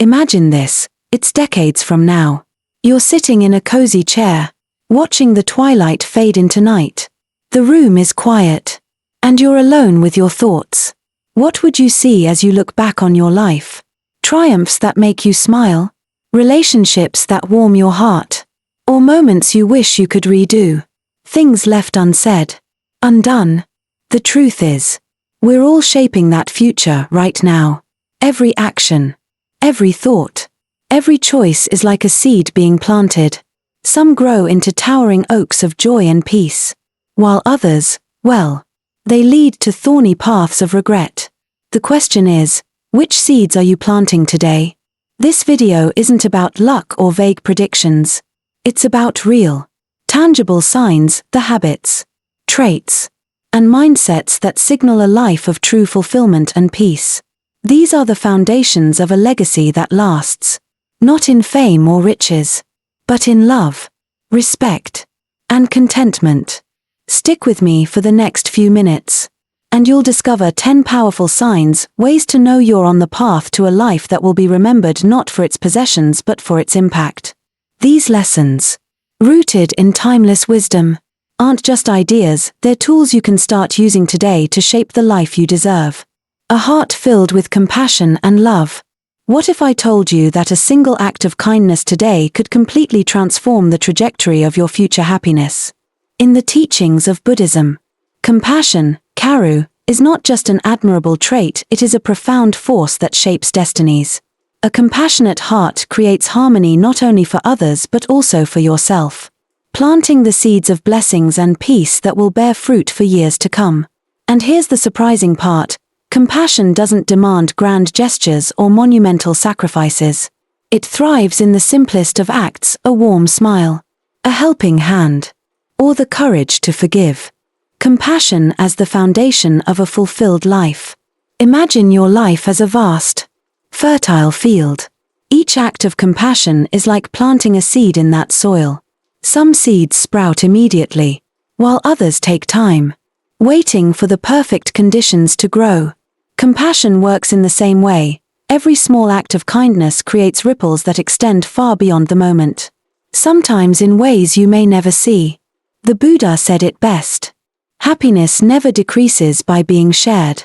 Imagine this, it's decades from now. You're sitting in a cozy chair, watching the twilight fade into night. The room is quiet, and you're alone with your thoughts. What would you see as you look back on your life? Triumphs that make you smile? Relationships that warm your heart? Or moments you wish you could redo? Things left unsaid, undone. The truth is, we're all shaping that future right now. Every action, every thought, every choice is like a seed being planted. Some grow into towering oaks of joy and peace, while others, well, they lead to thorny paths of regret. The question is, which seeds are you planting today? This video isn't about luck or vague predictions. It's about real, tangible signs, the habits, traits, and mindsets that signal a life of true fulfillment and peace. These are the foundations of a legacy that lasts, not in fame or riches, but in love, respect, and contentment. Stick with me for the next few minutes, and you'll discover 10 powerful signs, ways to know you're on the path to a life that will be remembered not for its possessions but for its impact. These lessons, rooted in timeless wisdom, aren't just ideas, they're tools you can start using today to shape the life you deserve. A heart filled with compassion and love. What if I told you that a single act of kindness today could completely transform the trajectory of your future happiness? In the teachings of Buddhism, compassion, karu, is not just an admirable trait, it is a profound force that shapes destinies. A compassionate heart creates harmony not only for others but also for yourself, planting the seeds of blessings and peace that will bear fruit for years to come. And here's the surprising part, compassion doesn't demand grand gestures or monumental sacrifices. It thrives in the simplest of acts, a warm smile, a helping hand, or the courage to forgive. Compassion as the foundation of a fulfilled life. Imagine your life as a vast, fertile field. Each act of compassion is like planting a seed in that soil. Some seeds sprout immediately, while others take time, waiting for the perfect conditions to grow. Compassion works in the same way. Every small act of kindness creates ripples that extend far beyond the moment, sometimes in ways you may never see. The Buddha said it best. Happiness never decreases by being shared.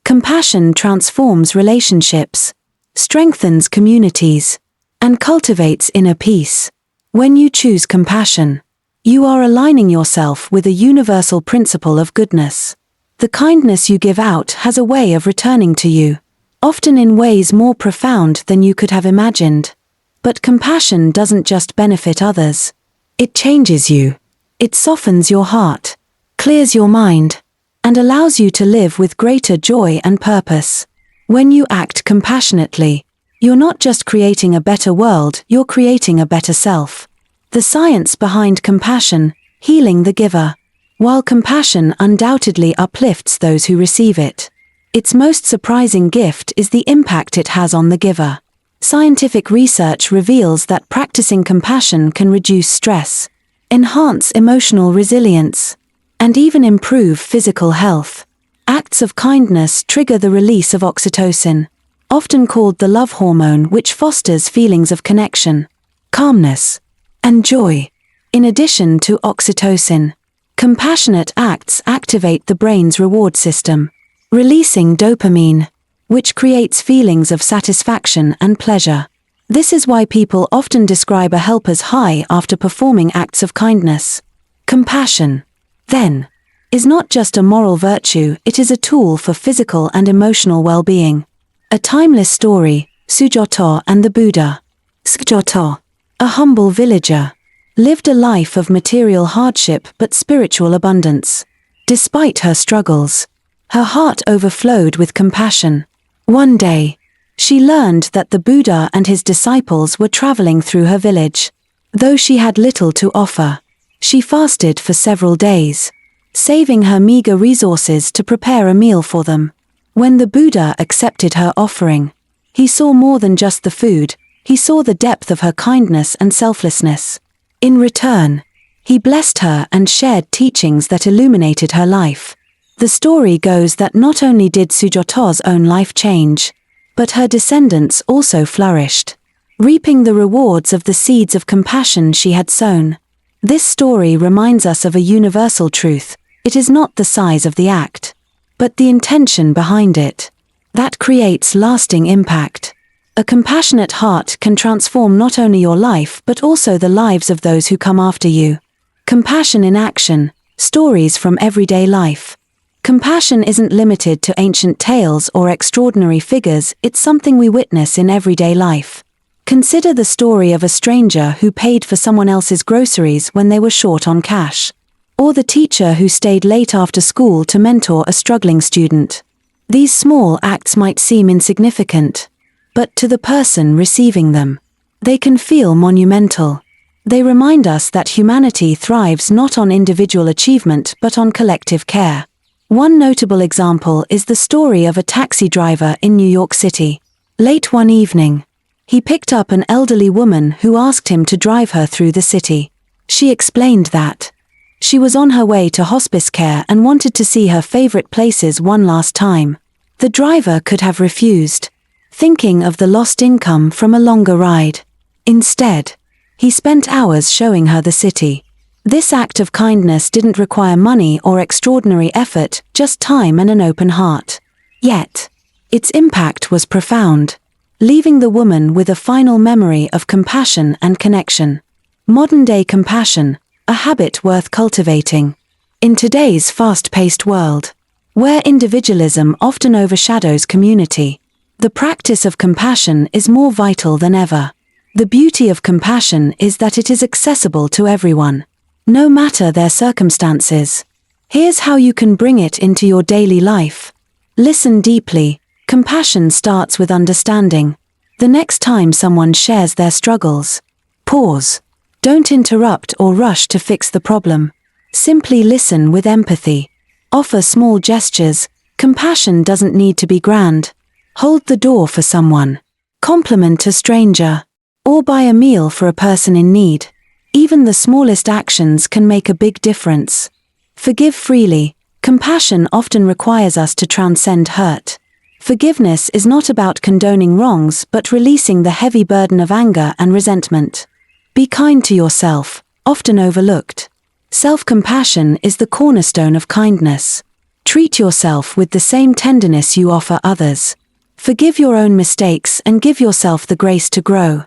Compassion transforms relationships, strengthens communities, and cultivates inner peace. When you choose compassion, you are aligning yourself with a universal principle of goodness. The kindness you give out has a way of returning to you, often in ways more profound than you could have imagined. But compassion doesn't just benefit others. It changes you. It softens your heart, clears your mind, and allows you to live with greater joy and purpose. When you act compassionately, you're not just creating a better world, you're creating a better self. The science behind compassion, healing the giver. While compassion undoubtedly uplifts those who receive it, its most surprising gift is the impact it has on the giver. Scientific research reveals that practicing compassion can reduce stress, enhance emotional resilience, and even improve physical health. Acts of kindness trigger the release of oxytocin, often called the love hormone, which fosters feelings of connection, calmness, and joy. In addition to oxytocin, compassionate acts activate the brain's reward system, releasing dopamine, which creates feelings of satisfaction and pleasure. This is why people often describe a helper's high after performing acts of kindness. Compassion, then, is not just a moral virtue, it is a tool for physical and emotional well-being. A timeless story, Sujato and the Buddha. Sujato, a humble villager, lived a life of material hardship but spiritual abundance. Despite her struggles, her heart overflowed with compassion. One day, she learned that the Buddha and his disciples were traveling through her village. Though she had little to offer, she fasted for several days, saving her meager resources to prepare a meal for them. When the Buddha accepted her offering, he saw more than just the food, he saw the depth of her kindness and selflessness. In return, he blessed her and shared teachings that illuminated her life. The story goes that not only did Sujato's own life change, But her descendants also flourished, reaping the rewards of the seeds of compassion she had sown. This story reminds us of a universal truth: it is not the size of the act, but the intention behind it, that creates lasting impact. A compassionate heart can transform not only your life but also the lives of those who come after you. Compassion in action, stories from everyday life. Compassion isn't limited to ancient tales or extraordinary figures, it's something we witness in everyday life. Consider the story of a stranger who paid for someone else's groceries when they were short on cash, or the teacher who stayed late after school to mentor a struggling student. These small acts might seem insignificant, but to the person receiving them, they can feel monumental. They remind us that humanity thrives not on individual achievement but on collective care. One notable example is the story of a taxi driver in New York City. Late one evening, he picked up an elderly woman who asked him to drive her through the city. She explained that she was on her way to hospice care and wanted to see her favorite places one last time. The driver could have refused, thinking of the lost income from a longer ride. Instead, he spent hours showing her the city. This act of kindness didn't require money or extraordinary effort, just time and an open heart. Yet, its impact was profound, leaving the woman with a final memory of compassion and connection. Modern-day compassion, a habit worth cultivating. In today's fast-paced world, where individualism often overshadows community, the practice of compassion is more vital than ever. The beauty of compassion is that it is accessible to everyone, no matter their circumstances. Here's how you can bring it into your daily life. Listen deeply. Compassion starts with understanding. The next time someone shares their struggles, pause. Don't interrupt or rush to fix the problem. Simply listen with empathy. Offer small gestures. Compassion doesn't need to be grand. Hold the door for someone. Compliment a stranger. Or buy a meal for a person in need. Even the smallest actions can make a big difference. Forgive freely. Compassion often requires us to transcend hurt. Forgiveness is not about condoning wrongs but releasing the heavy burden of anger and resentment. Be kind to yourself, often overlooked. Self-compassion is the cornerstone of kindness. Treat yourself with the same tenderness you offer others. Forgive your own mistakes and give yourself the grace to grow.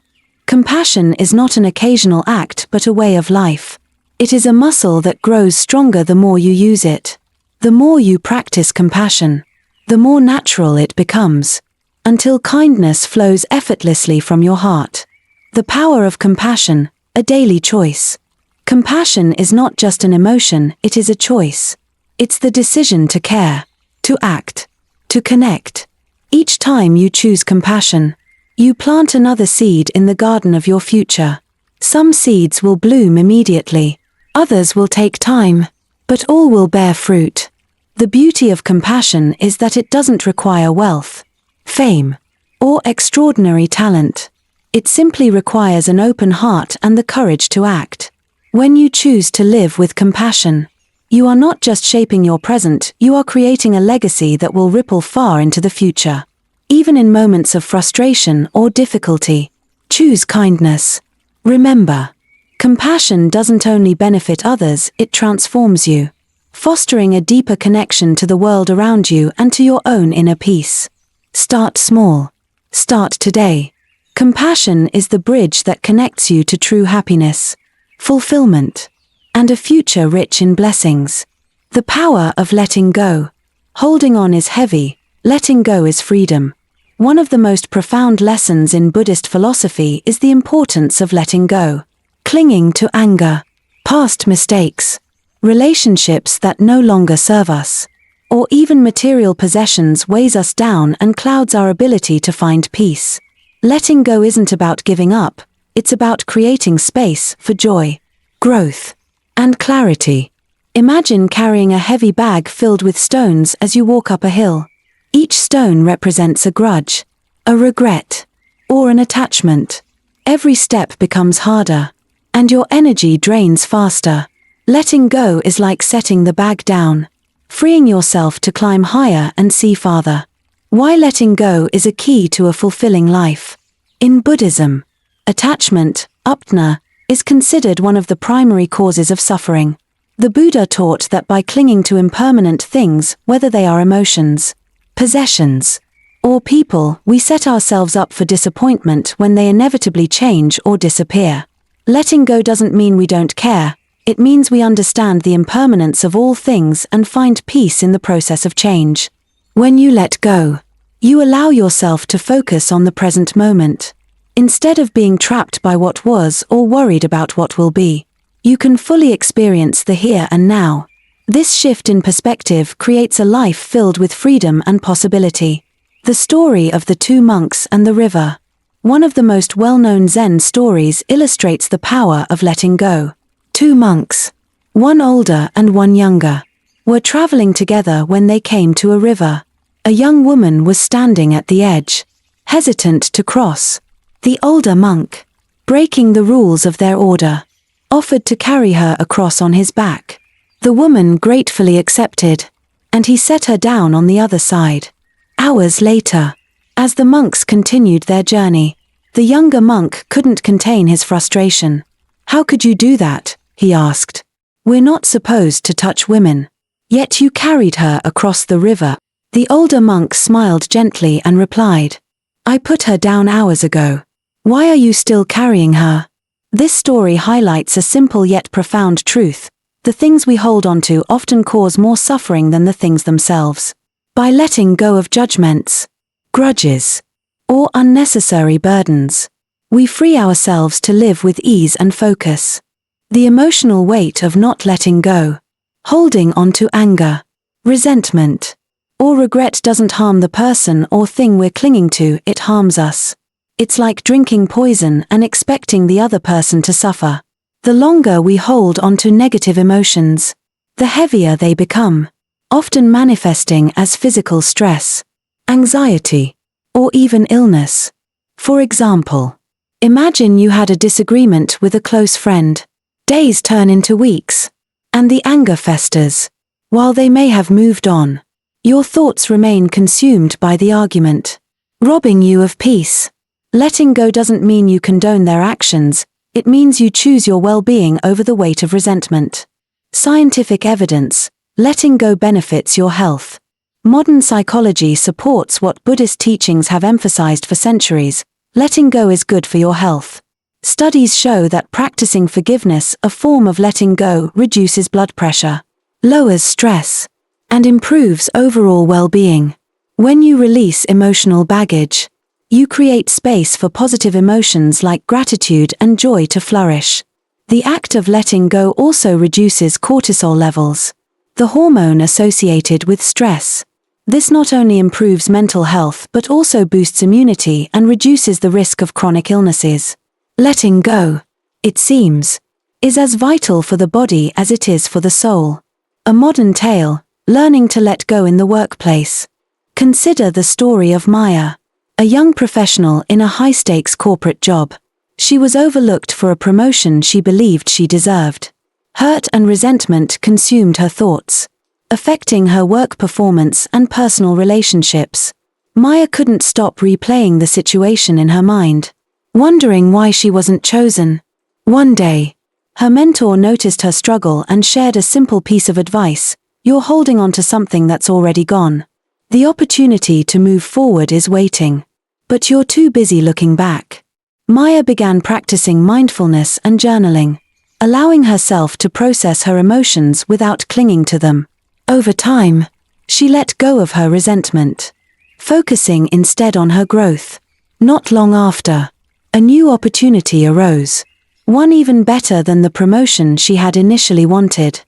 Compassion is not an occasional act but a way of life. It is a muscle that grows stronger the more you use it. The more you practice compassion, the more natural it becomes, until kindness flows effortlessly from your heart. The power of compassion, a daily choice. Compassion is not just an emotion, it is a choice. It's the decision to care, to act, to connect. Each time you choose compassion, you plant another seed in the garden of your future. Some seeds will bloom immediately, others will take time, but all will bear fruit. The beauty of compassion is that it doesn't require wealth, fame, or extraordinary talent. It simply requires an open heart and the courage to act. When you choose to live with compassion, you are not just shaping your present, you are creating a legacy that will ripple far into the future. Even in moments of frustration or difficulty, choose kindness. Remember, compassion doesn't only benefit others, it transforms you, fostering a deeper connection to the world around you and to your own inner peace. Start small. Start today. Compassion is the bridge that connects you to true happiness, fulfillment, and a future rich in blessings. The power of letting go. Holding on is heavy, letting go is freedom. One of the most profound lessons in Buddhist philosophy is the importance of letting go. Clinging to anger, past mistakes, relationships that no longer serve us, or even material possessions weighs us down and clouds our ability to find peace. Letting go isn't about giving up, it's about creating space for joy, growth, and clarity. Imagine carrying a heavy bag filled with stones as you walk up a hill. Each stone represents a grudge, a regret, or an attachment. Every step becomes harder, and your energy drains faster. Letting go is like setting the bag down, freeing yourself to climb higher and see farther. Why letting go is a key to a fulfilling life. In Buddhism, attachment, upna, is considered one of the primary causes of suffering. The Buddha taught that by clinging to impermanent things, whether they are emotions, possessions, or people, we set ourselves up for disappointment when they inevitably change or disappear. Letting go doesn't mean we don't care, it means we understand the impermanence of all things and find peace in the process of change. When you let go, you allow yourself to focus on the present moment. Instead of being trapped by what was or worried about what will be, you can fully experience the here and now. This shift in perspective creates a life filled with freedom and possibility. The story of the two monks and the river. One of the most well-known Zen stories illustrates the power of letting go. Two monks, one older and one younger, were traveling together when they came to a river. A young woman was standing at the edge, hesitant to cross. The older monk, breaking the rules of their order, offered to carry her across on his back. The woman gratefully accepted, and he set her down on the other side. Hours later, as the monks continued their journey, the younger monk couldn't contain his frustration. "How could you do that?" he asked. "We're not supposed to touch women. Yet you carried her across the river." The older monk smiled gently and replied, "I put her down hours ago. Why are you still carrying her?" This story highlights a simple yet profound truth. The things we hold onto often cause more suffering than the things themselves. By letting go of judgments, grudges, or unnecessary burdens, we free ourselves to live with ease and focus. The emotional weight of not letting go, holding on to anger, resentment, or regret doesn't harm the person or thing we're clinging to, it harms us. It's like drinking poison and expecting the other person to suffer. The longer we hold on to negative emotions, the heavier they become, often manifesting as physical stress, anxiety, or even illness. For example, imagine you had a disagreement with a close friend. Days turn into weeks, and the anger festers. While they may have moved on, your thoughts remain consumed by the argument, robbing you of peace. Letting go doesn't mean you condone their actions, it means you choose your well-being over the weight of resentment. Scientific evidence: letting go benefits your health. Modern psychology supports what Buddhist teachings have emphasized for centuries: letting go is good for your health. Studies show that practicing forgiveness, a form of letting go, reduces blood pressure, lowers stress, and improves overall well-being. When you release emotional baggage, you create space for positive emotions like gratitude and joy to flourish. The act of letting go also reduces cortisol levels, the hormone associated with stress. This not only improves mental health but also boosts immunity and reduces the risk of chronic illnesses. Letting go, it seems, is as vital for the body as it is for the soul. A modern tale: learning to let go in the workplace. Consider the story of Maya, a young professional in a high-stakes corporate job. She was overlooked for a promotion she believed she deserved. Hurt and resentment consumed her thoughts, affecting her work performance and personal relationships. Maya couldn't stop replaying the situation in her mind, wondering why she wasn't chosen. One day, her mentor noticed her struggle and shared a simple piece of advice: "You're holding on to something that's already gone. The opportunity to move forward is waiting, but you're too busy looking back." Maya began practicing mindfulness and journaling, allowing herself to process her emotions without clinging to them. Over time, she let go of her resentment, focusing instead on her growth. Not long after, a new opportunity arose, one even better than the promotion she had initially wanted.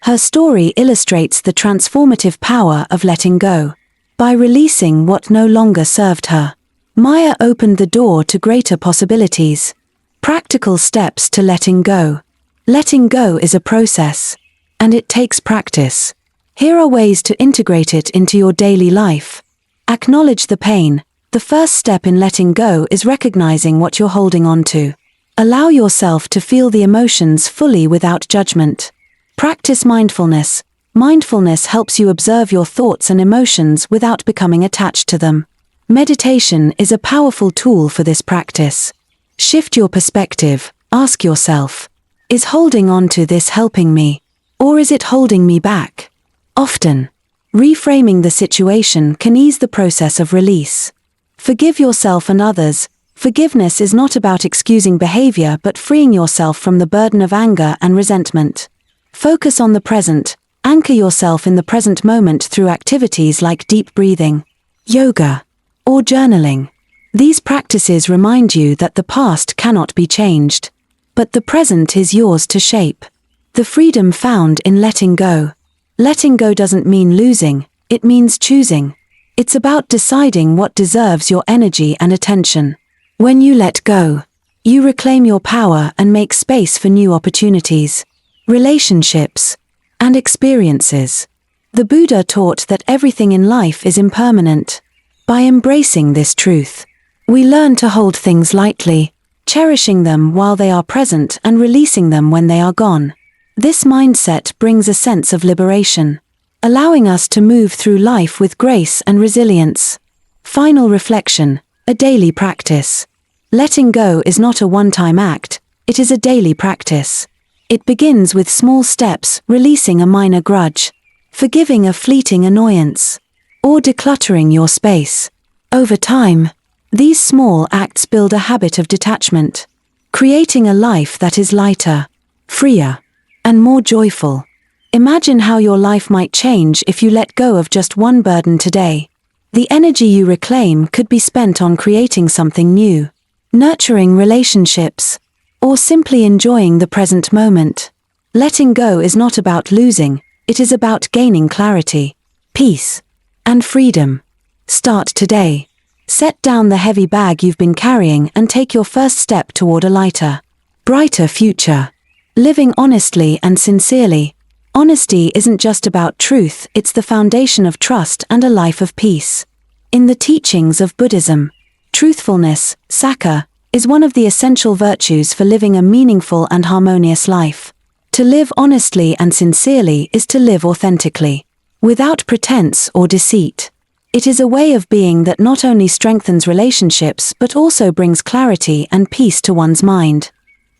Her story illustrates the transformative power of letting go. By releasing what no longer served her, Maya opened the door to greater possibilities. Practical steps to letting go. Letting go is a process, and it takes practice. Here are ways to integrate it into your daily life. Acknowledge the pain. The first step in letting go is recognizing what you're holding on to. Allow yourself to feel the emotions fully without judgment. Practice mindfulness. Mindfulness helps you observe your thoughts and emotions without becoming attached to them. Meditation is a powerful tool for this practice. Shift your perspective. Ask yourself, is holding on to this helping me, or is it holding me back? Often, reframing the situation can ease the process of release. Forgive yourself and others. Forgiveness is not about excusing behavior but freeing yourself from the burden of anger and resentment. Focus on the present. Anchor yourself in the present moment through activities like deep breathing, yoga, or journaling. These practices remind you that the past cannot be changed, but the present is yours to shape. The freedom found in letting go. Letting go doesn't mean losing, it means choosing. It's about deciding what deserves your energy and attention. When you let go, you reclaim your power and make space for new opportunities, relationships, and experiences. The Buddha taught that everything in life is impermanent. By embracing this truth, we learn to hold things lightly, cherishing them while they are present and releasing them when they are gone. This mindset brings a sense of liberation, allowing us to move through life with grace and resilience. Final reflection, a daily practice. Letting go is not a one-time act, it is a daily practice. It begins with small steps, releasing a minor grudge, forgiving a fleeting annoyance, or decluttering your space. Over time, these small acts build a habit of detachment, creating a life that is lighter, freer, and more joyful. Imagine how your life might change if you let go of just one burden today. The energy you reclaim could be spent on creating something new, nurturing relationships, or simply enjoying the present moment. Letting go is not about losing, it is about gaining clarity, peace, and freedom. Start today. Set down the heavy bag you've been carrying and take your first step toward a lighter, brighter future. Living honestly and sincerely. Honesty isn't just about truth, it's the foundation of trust and a life of peace. In the teachings of Buddhism, truthfulness, sacca, is one of the essential virtues for living a meaningful and harmonious life. To live honestly and sincerely is to live authentically, without pretense or deceit. It is a way of being that not only strengthens relationships but also brings clarity and peace to one's mind.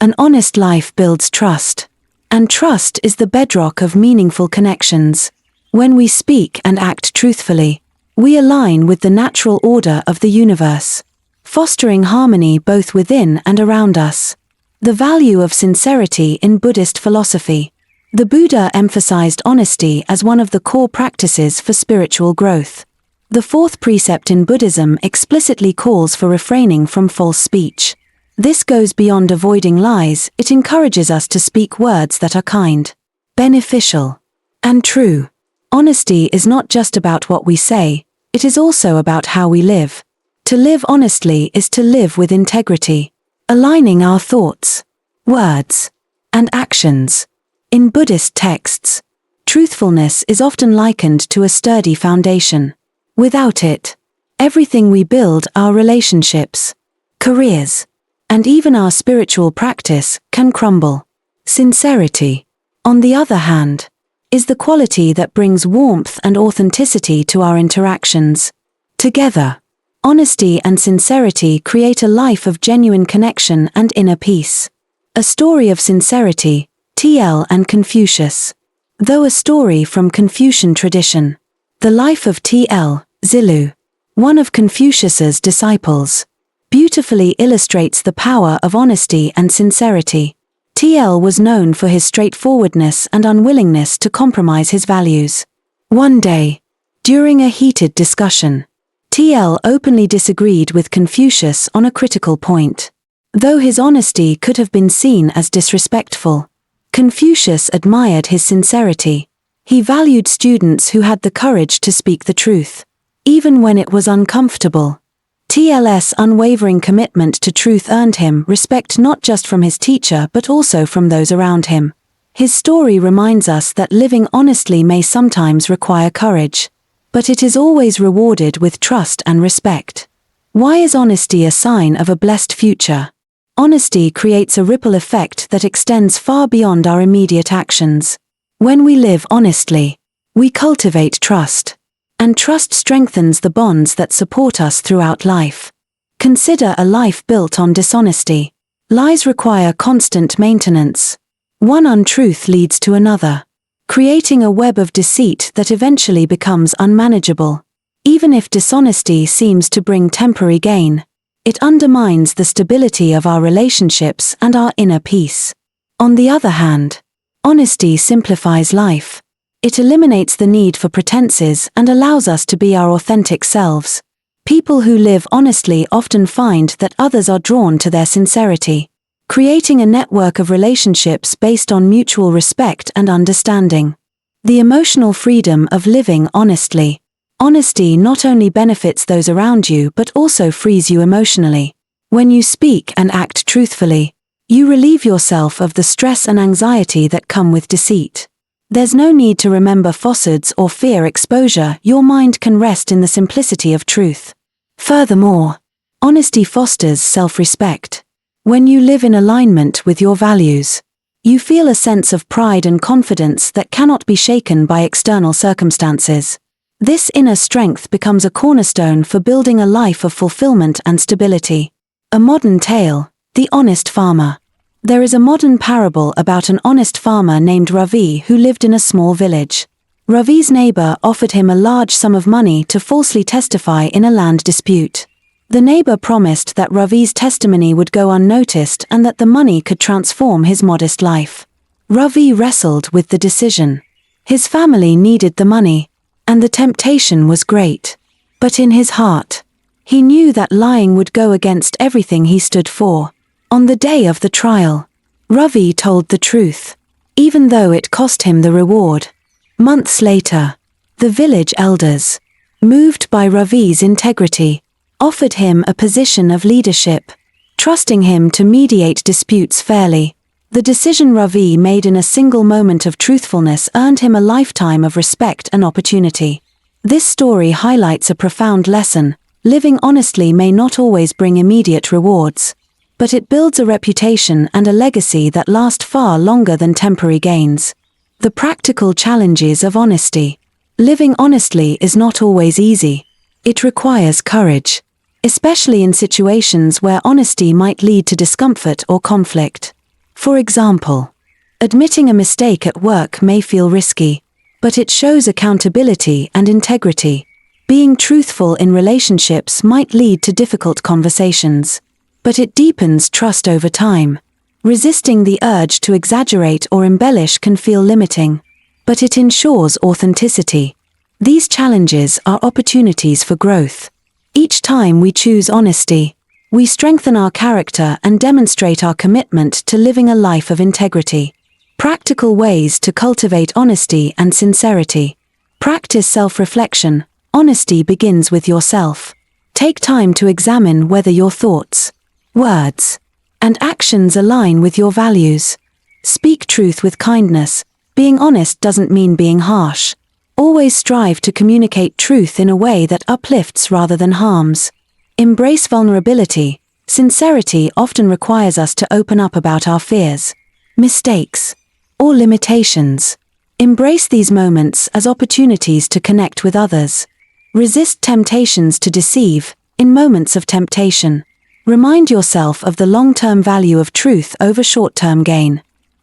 An honest life builds trust, and trust is the bedrock of meaningful connections. When we speak and act truthfully, we align with the natural order of the universe, fostering harmony both within and around us. The value of sincerity in Buddhist philosophy. The Buddha emphasized honesty as one of the core practices for spiritual growth. The fourth precept in Buddhism explicitly calls for refraining from false speech. This goes beyond avoiding lies, it encourages us to speak words that are kind, beneficial, and true. Honesty is not just about what we say, it is also about how we live. To live honestly is to live with integrity, aligning our thoughts, words, and actions. In Buddhist texts, truthfulness is often likened to a sturdy foundation. Without it, everything we build, our relationships, careers, and even our spiritual practice, can crumble. Sincerity, on the other hand, is the quality that brings warmth and authenticity to our interactions. Together, honesty and sincerity create a life of genuine connection and inner peace. A story of sincerity, T.L. and Confucius. Though a story from Confucian tradition. The life of T.L. Zilu, one of Confucius's disciples, beautifully illustrates the power of honesty and sincerity. T.L. was known for his straightforwardness and unwillingness to compromise his values. One day, during a heated discussion, T.L. openly disagreed with Confucius on a critical point. Though his honesty could have been seen as disrespectful, Confucius admired his sincerity. He valued students who had the courage to speak the truth, even when it was uncomfortable. T.L.'s unwavering commitment to truth earned him respect not just from his teacher but also from those around him. His story reminds us that living honestly may sometimes require courage, but it is always rewarded with trust and respect. Why is honesty a sign of a blessed future? Honesty creates a ripple effect that extends far beyond our immediate actions. When we live honestly, we cultivate trust. And trust strengthens the bonds that support us throughout life. Consider a life built on dishonesty. Lies require constant maintenance. One untruth leads to another, creating a web of deceit that eventually becomes unmanageable. Even if dishonesty seems to bring temporary gain, it undermines the stability of our relationships and our inner peace. On the other hand, honesty simplifies life. It eliminates the need for pretenses and allows us to be our authentic selves. People who live honestly often find that others are drawn to their sincerity, creating a network of relationships based on mutual respect and understanding. The emotional freedom of living honestly. Honesty not only benefits those around you but also frees you emotionally. When you speak and act truthfully, you relieve yourself of the stress and anxiety that come with deceit. There's no need to remember falsehoods or fear exposure. Your mind can rest in the simplicity of truth. Furthermore, honesty fosters self-respect. When you live in alignment with your values, you feel a sense of pride and confidence that cannot be shaken by external circumstances. This inner strength becomes a cornerstone for building a life of fulfillment and stability. A modern tale, The Honest Farmer. There is a modern parable about an honest farmer named Ravi who lived in a small village. Ravi's neighbor offered him a large sum of money to falsely testify in a land dispute. The neighbor promised that Ravi's testimony would go unnoticed and that the money could transform his modest life. Ravi wrestled with the decision. His family needed the money, and the temptation was great. But in his heart, he knew that lying would go against everything he stood for. On the day of the trial, Ravi told the truth, even though it cost him the reward. Months later, the village elders, moved by Ravi's integrity, offered him a position of leadership, trusting him to mediate disputes fairly. The decision Ravi made in a single moment of truthfulness earned him a lifetime of respect and opportunity. This story highlights a profound lesson. Living honestly may not always bring immediate rewards, but it builds a reputation and a legacy that last far longer than temporary gains. The practical challenges of honesty. Living honestly is not always easy. It requires courage, especially in situations where honesty might lead to discomfort or conflict. For example, admitting a mistake at work may feel risky, but it shows accountability and integrity. Being truthful in relationships might lead to difficult conversations, but it deepens trust over time. Resisting the urge to exaggerate or embellish can feel limiting, but it ensures authenticity. These challenges are opportunities for growth. Each time we choose honesty, we strengthen our character and demonstrate our commitment to living a life of integrity. Practical ways to cultivate honesty and sincerity. Practice self-reflection. Honesty begins with yourself. Take time to examine whether your thoughts, words, and actions align with your values. Speak truth with kindness. Being honest doesn't mean being harsh. Always strive to communicate truth in a way that uplifts rather than harms. Embrace vulnerability. Sincerity often requires us to open up about our fears, mistakes, or limitations. Embrace these moments as opportunities to connect with others. Resist temptations to deceive. In moments of temptation, remind yourself of the long-term value of truth over short-term gain.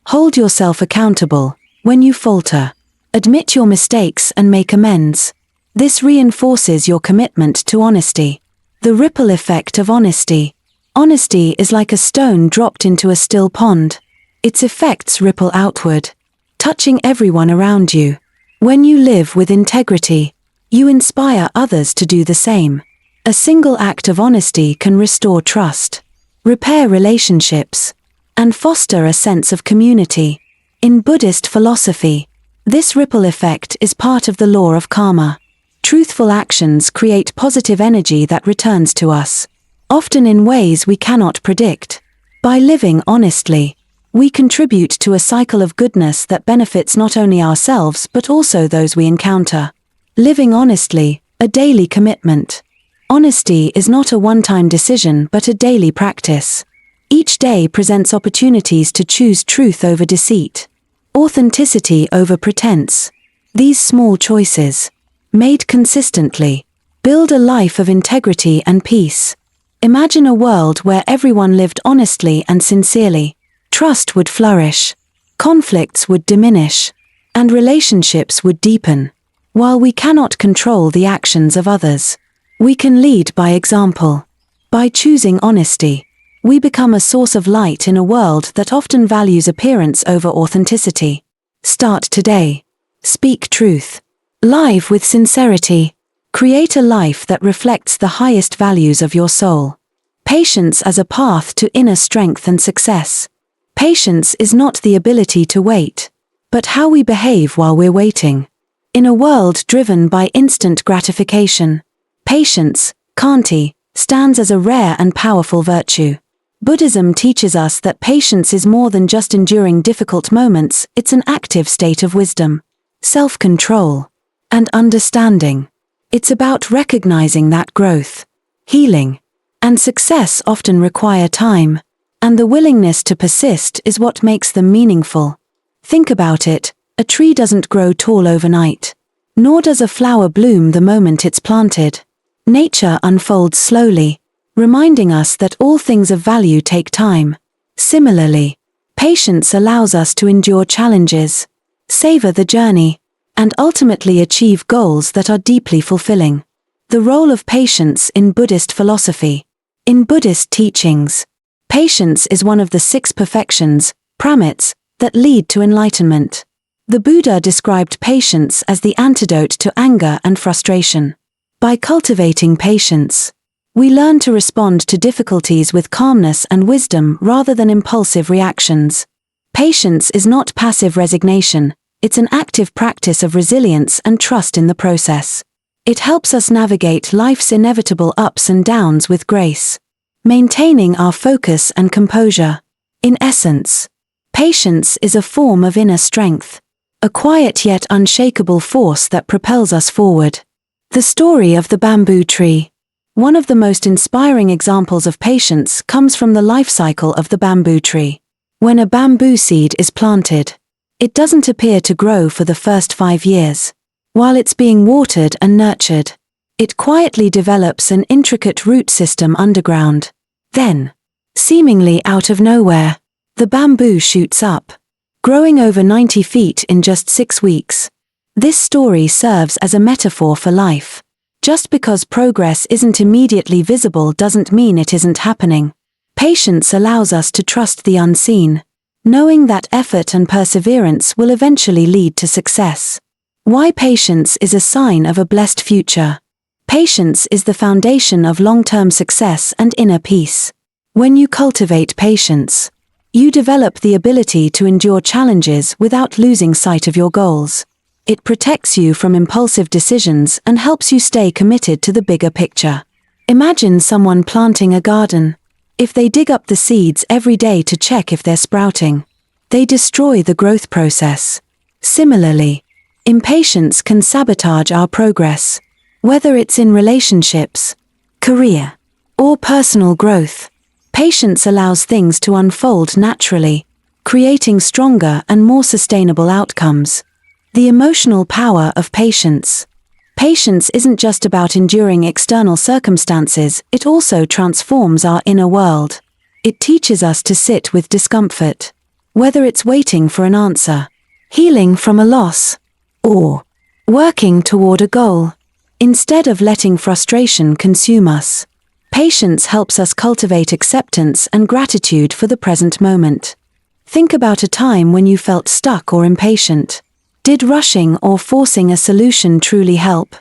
Hold yourself accountable. When you falter, admit your mistakes and make amends. This reinforces your commitment to honesty. The ripple effect of honesty. Honesty is like a stone dropped into a still pond. Its effects ripple outward, touching everyone around you. When you live with integrity, you inspire others to do the same. A single act of honesty can restore trust, repair relationships, and foster a sense of community. In Buddhist philosophy, this ripple effect is part of the law of karma. Truthful actions create positive energy that returns to us, often in ways we cannot predict. By living honestly, we contribute to a cycle of goodness that benefits not only ourselves but also those we encounter. Living honestly, a daily commitment. Honesty is not a one-time decision but a daily practice. Each day presents opportunities to choose truth over deceit, authenticity over pretense. These small choices, made consistently, build a life of integrity and peace. Imagine a world where everyone lived honestly and sincerely. Trust would flourish, conflicts would diminish, and relationships would deepen. While we cannot control the actions of others, we can lead by example. By choosing honesty, we become a source of light in a world that often values appearance over authenticity. Start today. Speak truth. Live with sincerity. Create a life that reflects the highest values of your soul. Patience as a path to inner strength and success. Patience is not the ability to wait, but how we behave while we're waiting. In a world driven by instant gratification, patience, khanti, stands as a rare and powerful virtue. Buddhism teaches us that patience is more than just enduring difficult moments, it's an active state of wisdom, self-control, and understanding. It's about recognizing that growth, healing, and success often require time, and the willingness to persist is what makes them meaningful. Think about it, a tree doesn't grow tall overnight, nor does a flower bloom the moment it's planted. Nature unfolds slowly, reminding us that all things of value take time. Similarly, patience allows us to endure challenges, savor the journey, and ultimately achieve goals that are deeply fulfilling. The role of patience in Buddhist philosophy. In Buddhist teachings, patience is one of the 6 perfections, pramits, that lead to enlightenment. The Buddha described patience as the antidote to anger and frustration. By cultivating patience, we learn to respond to difficulties with calmness and wisdom rather than impulsive reactions. Patience is not passive resignation, it's an active practice of resilience and trust in the process. It helps us navigate life's inevitable ups and downs with grace, maintaining our focus and composure. In essence, patience is a form of inner strength, a quiet yet unshakable force that propels us forward. The story of the bamboo tree. One of the most inspiring examples of patience comes from the life cycle of the bamboo tree. When a bamboo seed is planted, it doesn't appear to grow for the first 5 years. While it's being watered and nurtured, it quietly develops an intricate root system underground. Then, seemingly out of nowhere, the bamboo shoots up, growing over 90 feet in just 6 weeks. This story serves as a metaphor for life. Just because progress isn't immediately visible doesn't mean it isn't happening. Patience allows us to trust the unseen, knowing that effort and perseverance will eventually lead to success. Why patience is a sign of a blessed future. Patience is the foundation of long-term success and inner peace. When you cultivate patience, you develop the ability to endure challenges without losing sight of your goals. It protects you from impulsive decisions and helps you stay committed to the bigger picture. Imagine someone planting a garden. If they dig up the seeds every day to check if they're sprouting, they destroy the growth process. Similarly, impatience can sabotage our progress. Whether it's in relationships, career, or personal growth, patience allows things to unfold naturally, creating stronger and more sustainable outcomes. The emotional power of patience. Patience isn't just about enduring external circumstances, it also transforms our inner world. It teaches us to sit with discomfort, whether it's waiting for an answer, healing from a loss, or working toward a goal. Instead of letting frustration consume us, patience helps us cultivate acceptance and gratitude for the present moment. Think about a time when you felt stuck or impatient. Did rushing or forcing a solution truly help?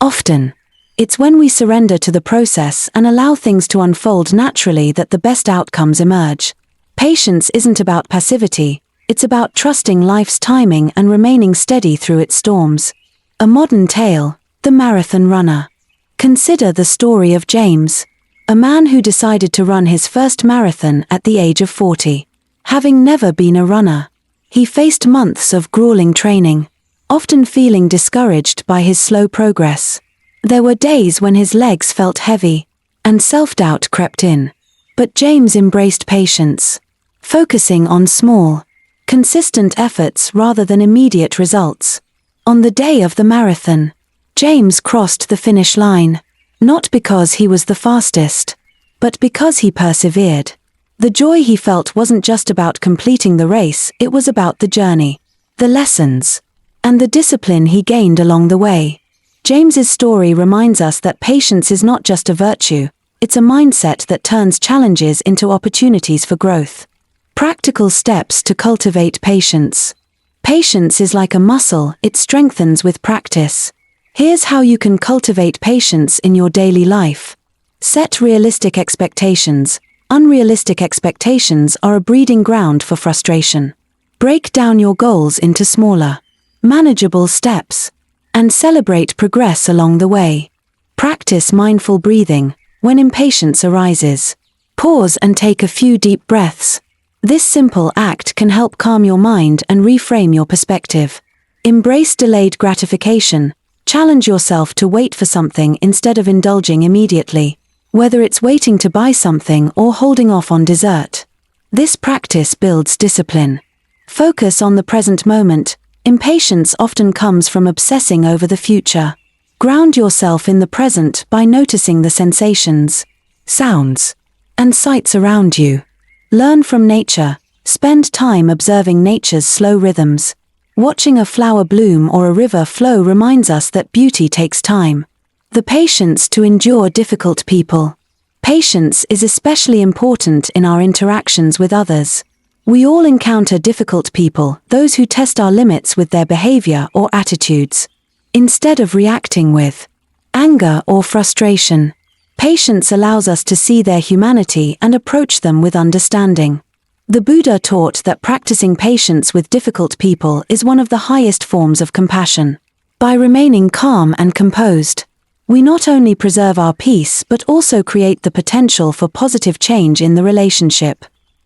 Often, it's when we surrender to the process and allow things to unfold naturally that the best outcomes emerge. Patience isn't about passivity, it's about trusting life's timing and remaining steady through its storms. A modern tale, The Marathon Runner. Consider the story of James, a man who decided to run his first marathon at the age of 40. Having never been a runner, he faced months of grueling training, often feeling discouraged by his slow progress. There were days when his legs felt heavy, and self-doubt crept in. But James embraced patience, focusing on small, consistent efforts rather than immediate results. On the day of the marathon, James crossed the finish line, not because he was the fastest, but because he persevered. The joy he felt wasn't just about completing the race, it was about the journey, the lessons, and the discipline he gained along the way. James's story reminds us that patience is not just a virtue, it's a mindset that turns challenges into opportunities for growth. Practical steps to cultivate patience. Patience is like a muscle, it strengthens with practice. Here's how you can cultivate patience in your daily life. Set realistic expectations. Unrealistic expectations are a breeding ground for frustration. Break down your goals into smaller, manageable steps, and celebrate progress along the way. Practice mindful breathing. When impatience arises, pause and take a few deep breaths. This simple act can help calm your mind and reframe your perspective. Embrace delayed gratification. Challenge yourself to wait for something instead of indulging immediately, whether it's waiting to buy something or holding off on dessert. This practice builds discipline. Focus on the present moment. Impatience often comes from obsessing over the future. Ground yourself in the present by noticing the sensations, sounds, and sights around you. Learn from nature. Spend time observing nature's slow rhythms. Watching a flower bloom or a river flow reminds us that beauty takes time. The patience to endure difficult people. Patience is especially important in our interactions with others. We all encounter difficult people, those who test our limits with their behavior or attitudes. Instead of reacting with anger or frustration, patience allows us to see their humanity and approach them with understanding. The Buddha taught that practicing patience with difficult people is one of the highest forms of compassion. By remaining calm and composed, we not only preserve our peace but also create the potential for positive change in the relationship.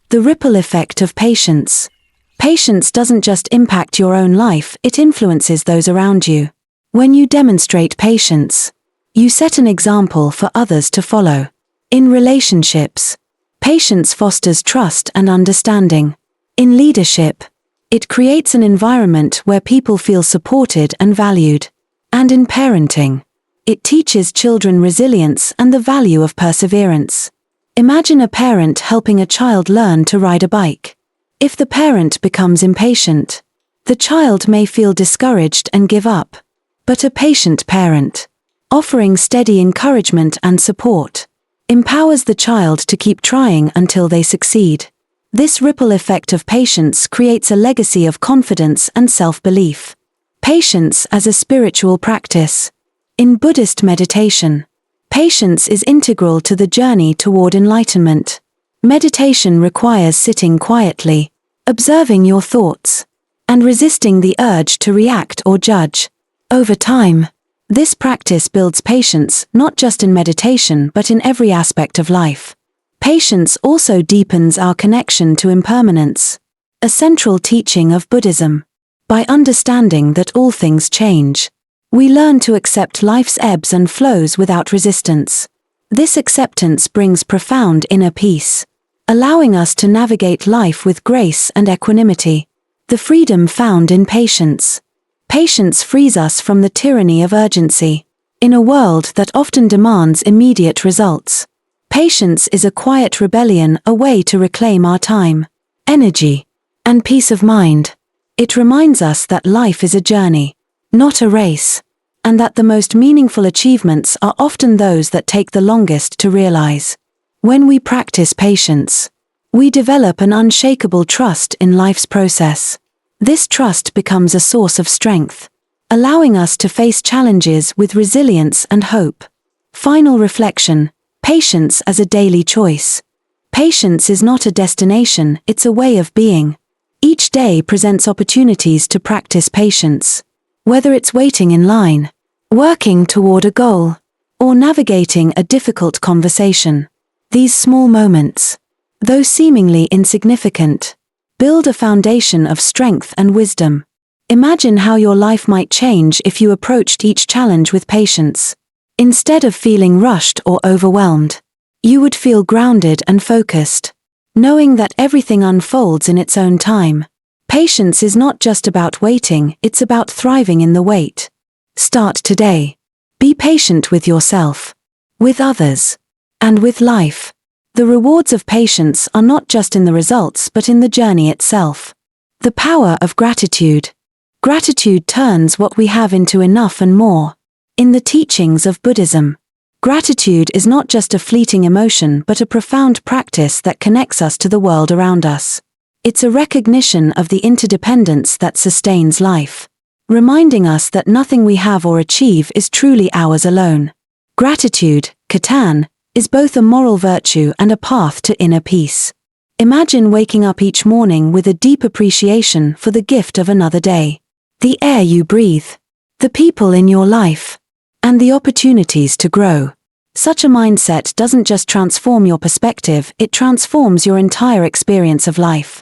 The ripple effect of patience. Patience doesn't just impact your own life, it influences those around you. When you demonstrate patience, you set an example for others to follow. In relationships, patience fosters trust and understanding. In leadership, it creates an environment where people feel supported and valued. And in parenting, it teaches children resilience and the value of perseverance. Imagine a parent helping a child learn to ride a bike. If the parent becomes impatient, the child may feel discouraged and give up. But a patient parent, offering steady encouragement and support, empowers the child to keep trying until they succeed. This ripple effect of patience creates a legacy of confidence and self-belief. Patience as a spiritual practice. In Buddhist meditation, patience is integral to the journey toward enlightenment. Meditation requires sitting quietly, observing your thoughts, and resisting the urge to react or judge. Over time, this practice builds patience not just in meditation but in every aspect of life. Patience also deepens our connection to impermanence, a central teaching of Buddhism. By understanding that all things change, we learn to accept life's ebbs and flows without resistance. This acceptance brings profound inner peace, allowing us to navigate life with grace and equanimity. The freedom found in patience. Patience frees us from the tyranny of urgency. In a world that often demands immediate results, patience is a quiet rebellion, a way to reclaim our time, energy, and peace of mind. It reminds us that life is a journey, not a race, and that the most meaningful achievements are often those that take the longest to realize. When we practice patience, we develop an unshakable trust in life's process. This trust becomes a source of strength, allowing us to face challenges with resilience and hope. Final reflection: patience as a daily choice. Patience is not a destination, it's a way of being. Each day presents opportunities to practice patience. Whether it's waiting in line, working toward a goal, or navigating a difficult conversation, these small moments, though seemingly insignificant, build a foundation of strength and wisdom. Imagine how your life might change if you approached each challenge with patience. Instead of feeling rushed or overwhelmed, you would feel grounded and focused, knowing that everything unfolds in its own time. Patience is not just about waiting, it's about thriving in the wait. Start today. Be patient with yourself, with others, and with life. The rewards of patience are not just in the results but in the journey itself. The power of gratitude. Gratitude turns what we have into enough and more. In the teachings of Buddhism, gratitude is not just a fleeting emotion but a profound practice that connects us to the world around us. It's a recognition of the interdependence that sustains life, reminding us that nothing we have or achieve is truly ours alone. Gratitude, Katan, is both a moral virtue and a path to inner peace. Imagine waking up each morning with a deep appreciation for the gift of another day. The air you breathe, the people in your life, and the opportunities to grow. Such a mindset doesn't just transform your perspective, it transforms your entire experience of life.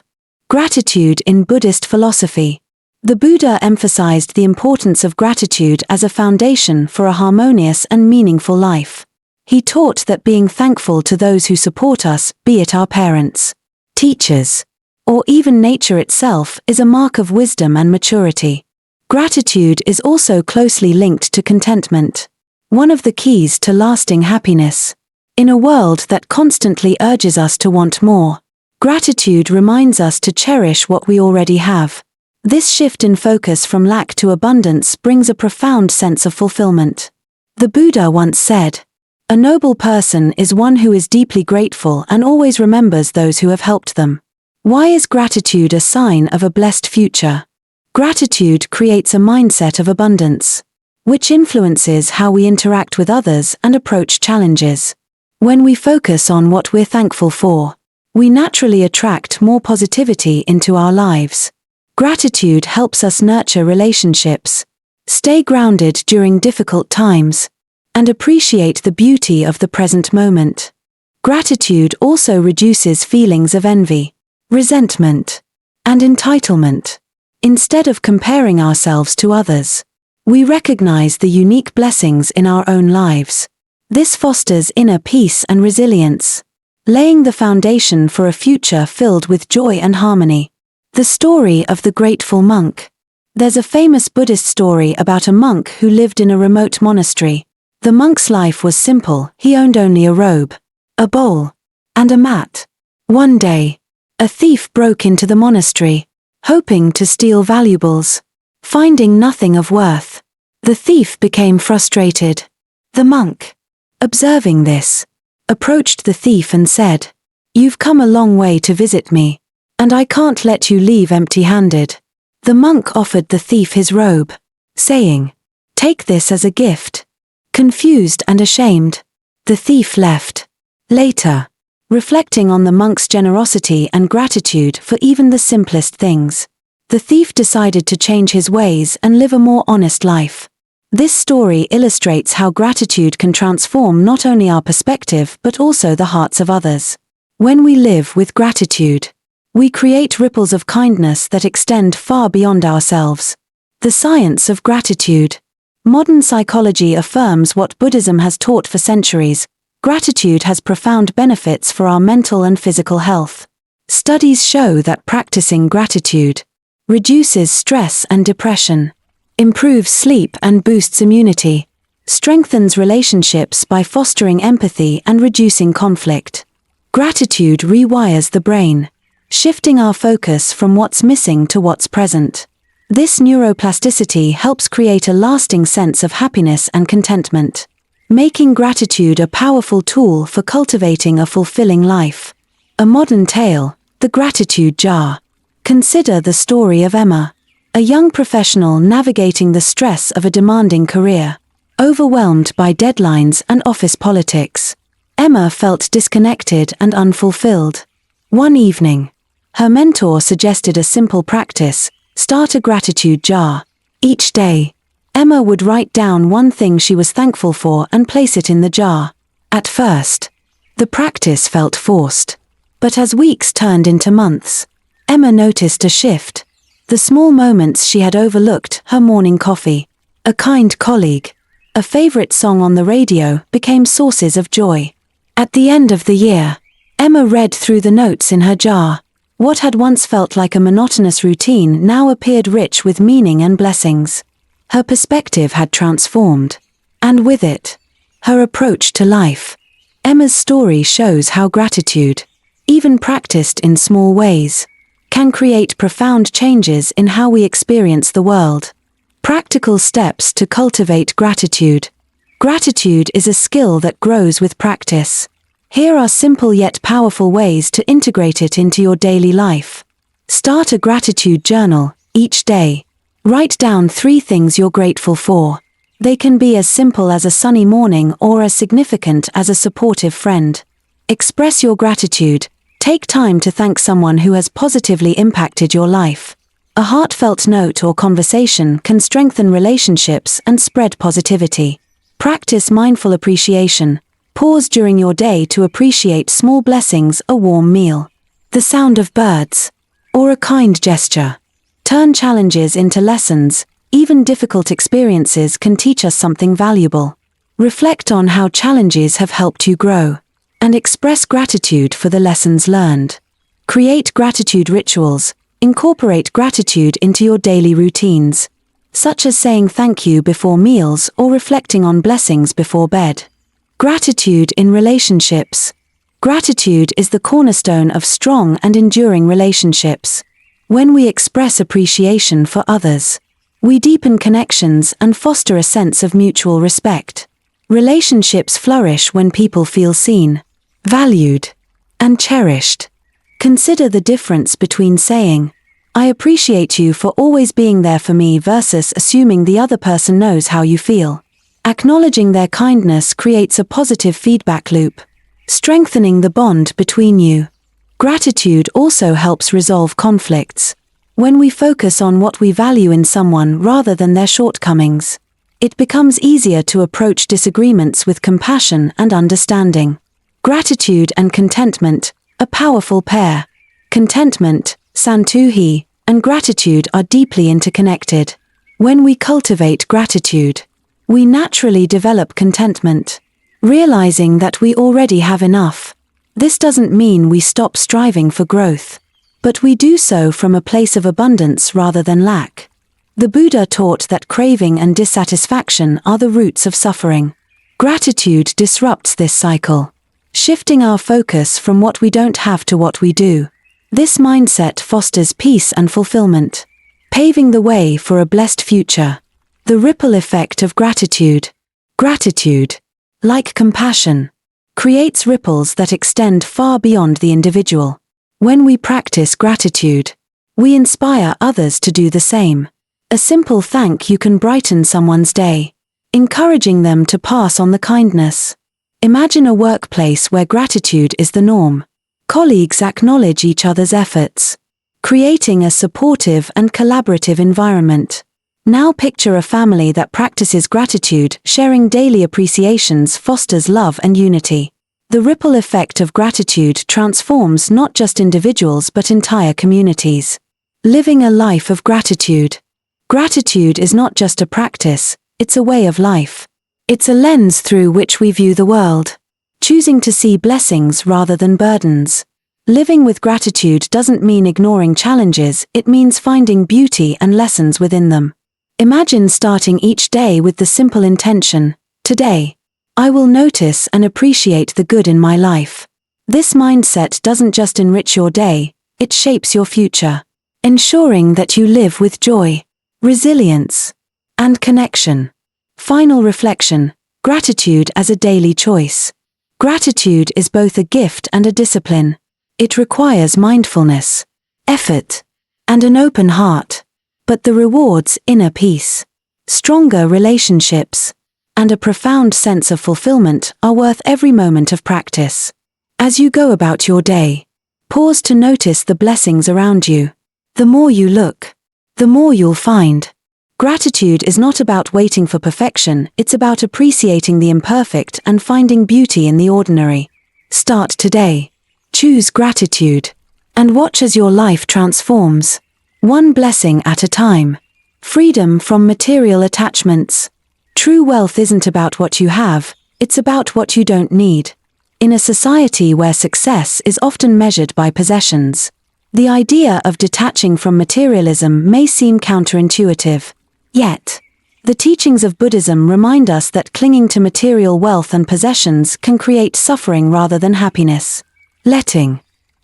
Gratitude in Buddhist philosophy. The Buddha emphasized the importance of gratitude as a foundation for a harmonious and meaningful life. He taught that being thankful to those who support us, be it our parents, teachers, or even nature itself, is a mark of wisdom and maturity. Gratitude is also closely linked to contentment, one of the keys to lasting happiness. In a world that constantly urges us to want more, gratitude reminds us to cherish what we already have. This shift in focus from lack to abundance brings a profound sense of fulfillment. The Buddha once said, "A noble person is one who is deeply grateful and always remembers those who have helped them." Why is gratitude a sign of a blessed future? Gratitude creates a mindset of abundance, which influences how we interact with others and approach challenges. When we focus on what we're thankful for, we naturally attract more positivity into our lives. Gratitude helps us nurture relationships, stay grounded during difficult times, and appreciate the beauty of the present moment. Gratitude also reduces feelings of envy, resentment, and entitlement. Instead of comparing ourselves to others, we recognize the unique blessings in our own lives. This fosters inner peace and resilience, laying the foundation for a future filled with joy and harmony. The story of the grateful monk. There's a famous Buddhist story about a monk who lived in a remote monastery. The monk's life was simple, he owned only a robe, a bowl, and a mat. One day, a thief broke into the monastery, hoping to steal valuables. Finding nothing of worth, the thief became frustrated. The monk, observing this, approached the thief and said, "You've come a long way to visit me, and I can't let you leave empty-handed." The monk offered the thief his robe, saying, "Take this as a gift." Confused and ashamed, the thief left. Later, reflecting on the monk's generosity and gratitude for even the simplest things, the thief decided to change his ways and live a more honest life. This story illustrates how gratitude can transform not only our perspective but also the hearts of others. When we live with gratitude, we create ripples of kindness that extend far beyond ourselves. The science of gratitude. Modern psychology affirms what Buddhism has taught for centuries. Gratitude has profound benefits for our mental and physical health. Studies show that practicing gratitude reduces stress and depression, improves sleep and boosts immunity, strengthens relationships by fostering empathy and reducing conflict. Gratitude rewires the brain, shifting our focus from what's missing to what's present. This neuroplasticity helps create a lasting sense of happiness and contentment, making gratitude a powerful tool for cultivating a fulfilling life. A modern tale, The Gratitude Jar. Consider the story of Emma, a young professional navigating the stress of a demanding career. Overwhelmed by deadlines and office politics, Emma felt disconnected and unfulfilled. One evening, her mentor suggested a simple practice: start a gratitude jar. Each day, Emma would write down one thing she was thankful for and place it in the jar. At first, the practice felt forced. But as weeks turned into months, Emma noticed a shift. The small moments she had overlooked, her morning coffee, a kind colleague, a favorite song on the radio, became sources of joy. At the end of the year, Emma read through the notes in her jar. What had once felt like a monotonous routine now appeared rich with meaning and blessings. Her perspective had transformed. And with it, her approach to life. Emma's story shows how gratitude, even practiced in small ways, can create profound changes in how we experience the world. Practical steps to cultivate gratitude. Gratitude is a skill that grows with practice. Here are simple yet powerful ways to integrate it into your daily life. Start a gratitude journal each day. Write down 3 things you're grateful for. They can be as simple as a sunny morning or as significant as a supportive friend. Express your gratitude. Take time to thank someone who has positively impacted your life. A heartfelt note or conversation can strengthen relationships and spread positivity. Practice mindful appreciation. Pause during your day to appreciate small blessings, a warm meal, the sound of birds, or a kind gesture. Turn challenges into lessons. Even difficult experiences can teach us something valuable. Reflect on how challenges have helped you grow, and express gratitude for the lessons learned. Create gratitude rituals. Incorporate gratitude into your daily routines, such as saying thank you before meals or reflecting on blessings before bed. Gratitude in relationships. Gratitude is the cornerstone of strong and enduring relationships. When we express appreciation for others, we deepen connections and foster a sense of mutual respect. Relationships flourish when people feel seen, valued, and cherished. Consider the difference between saying, "I appreciate you for always being there for me," versus assuming the other person knows how you feel. Acknowledging their kindness creates a positive feedback loop, strengthening the bond between you. Gratitude also helps resolve conflicts. When we focus on what we value in someone rather than their shortcomings, it becomes easier to approach disagreements with compassion and understanding. Gratitude and contentment, a powerful pair. Contentment, santuhi, and gratitude are deeply interconnected. When we cultivate gratitude, we naturally develop contentment, realizing that we already have enough. This doesn't mean we stop striving for growth, but we do so from a place of abundance rather than lack. The Buddha taught that craving and dissatisfaction are the roots of suffering. Gratitude disrupts this cycle, shifting our focus from what we don't have to what we do. This mindset fosters peace and fulfillment, paving the way for a blessed future. The ripple effect of gratitude. Gratitude, like compassion, creates ripples that extend far beyond the individual. When we practice gratitude, we inspire others to do the same. A simple thank you can brighten someone's day, encouraging them to pass on the kindness. Imagine a workplace where gratitude is the norm. Colleagues acknowledge each other's efforts, creating a supportive and collaborative environment. Now picture a family that practices gratitude. Sharing daily appreciations fosters love and unity. The ripple effect of gratitude transforms not just individuals but entire communities. Living a life of gratitude. Gratitude is not just a practice, it's a way of life. It's a lens through which we view the world, choosing to see blessings rather than burdens. Living with gratitude doesn't mean ignoring challenges, it means finding beauty and lessons within them. Imagine starting each day with the simple intention, "Today, I will notice and appreciate the good in my life." This mindset doesn't just enrich your day, it shapes your future, ensuring that you live with joy, resilience, and connection. Final reflection, gratitude as a daily choice. Gratitude is both a gift and a discipline. It requires mindfulness, effort, and an open heart. But the rewards, inner peace, stronger relationships, and a profound sense of fulfillment are worth every moment of practice. As you go about your day, pause to notice the blessings around you. The more you look, the more you'll find. Gratitude is not about waiting for perfection, it's about appreciating the imperfect and finding beauty in the ordinary. Start today. Choose gratitude, and watch as your life transforms, one blessing at a time. Freedom from material attachments. True wealth isn't about what you have, it's about what you don't need. In a society where success is often measured by possessions, The idea of detaching from materialism may seem counterintuitive. Yet, the teachings of Buddhism remind us that clinging to material wealth and possessions can create suffering rather than happiness. Letting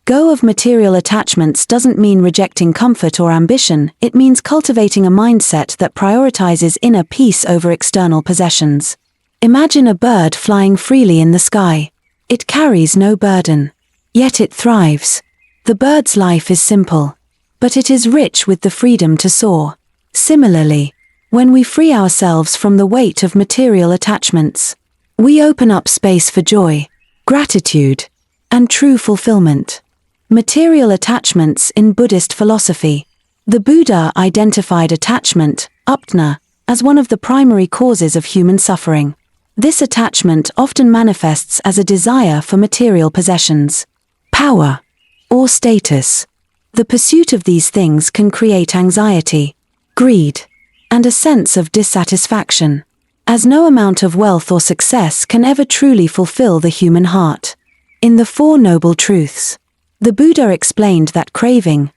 go of material attachments doesn't mean rejecting comfort or ambition, it means cultivating a mindset that prioritizes inner peace over external possessions. Imagine a bird flying freely in the sky. It carries no burden. Yet it thrives. The bird's life is simple, but it is rich with the freedom to soar. Similarly, when we free ourselves from the weight of material attachments, we open up space for joy, gratitude, and true fulfillment. Material attachments in Buddhist philosophy. The Buddha identified attachment, uptana, as one of the primary causes of human suffering. This attachment often manifests as a desire for material possessions, power, or status. The pursuit of these things can create anxiety, greed, and a sense of dissatisfaction, as no amount of wealth or success can ever truly fulfill the human heart. In the Four Noble Truths, the Buddha explained that craving,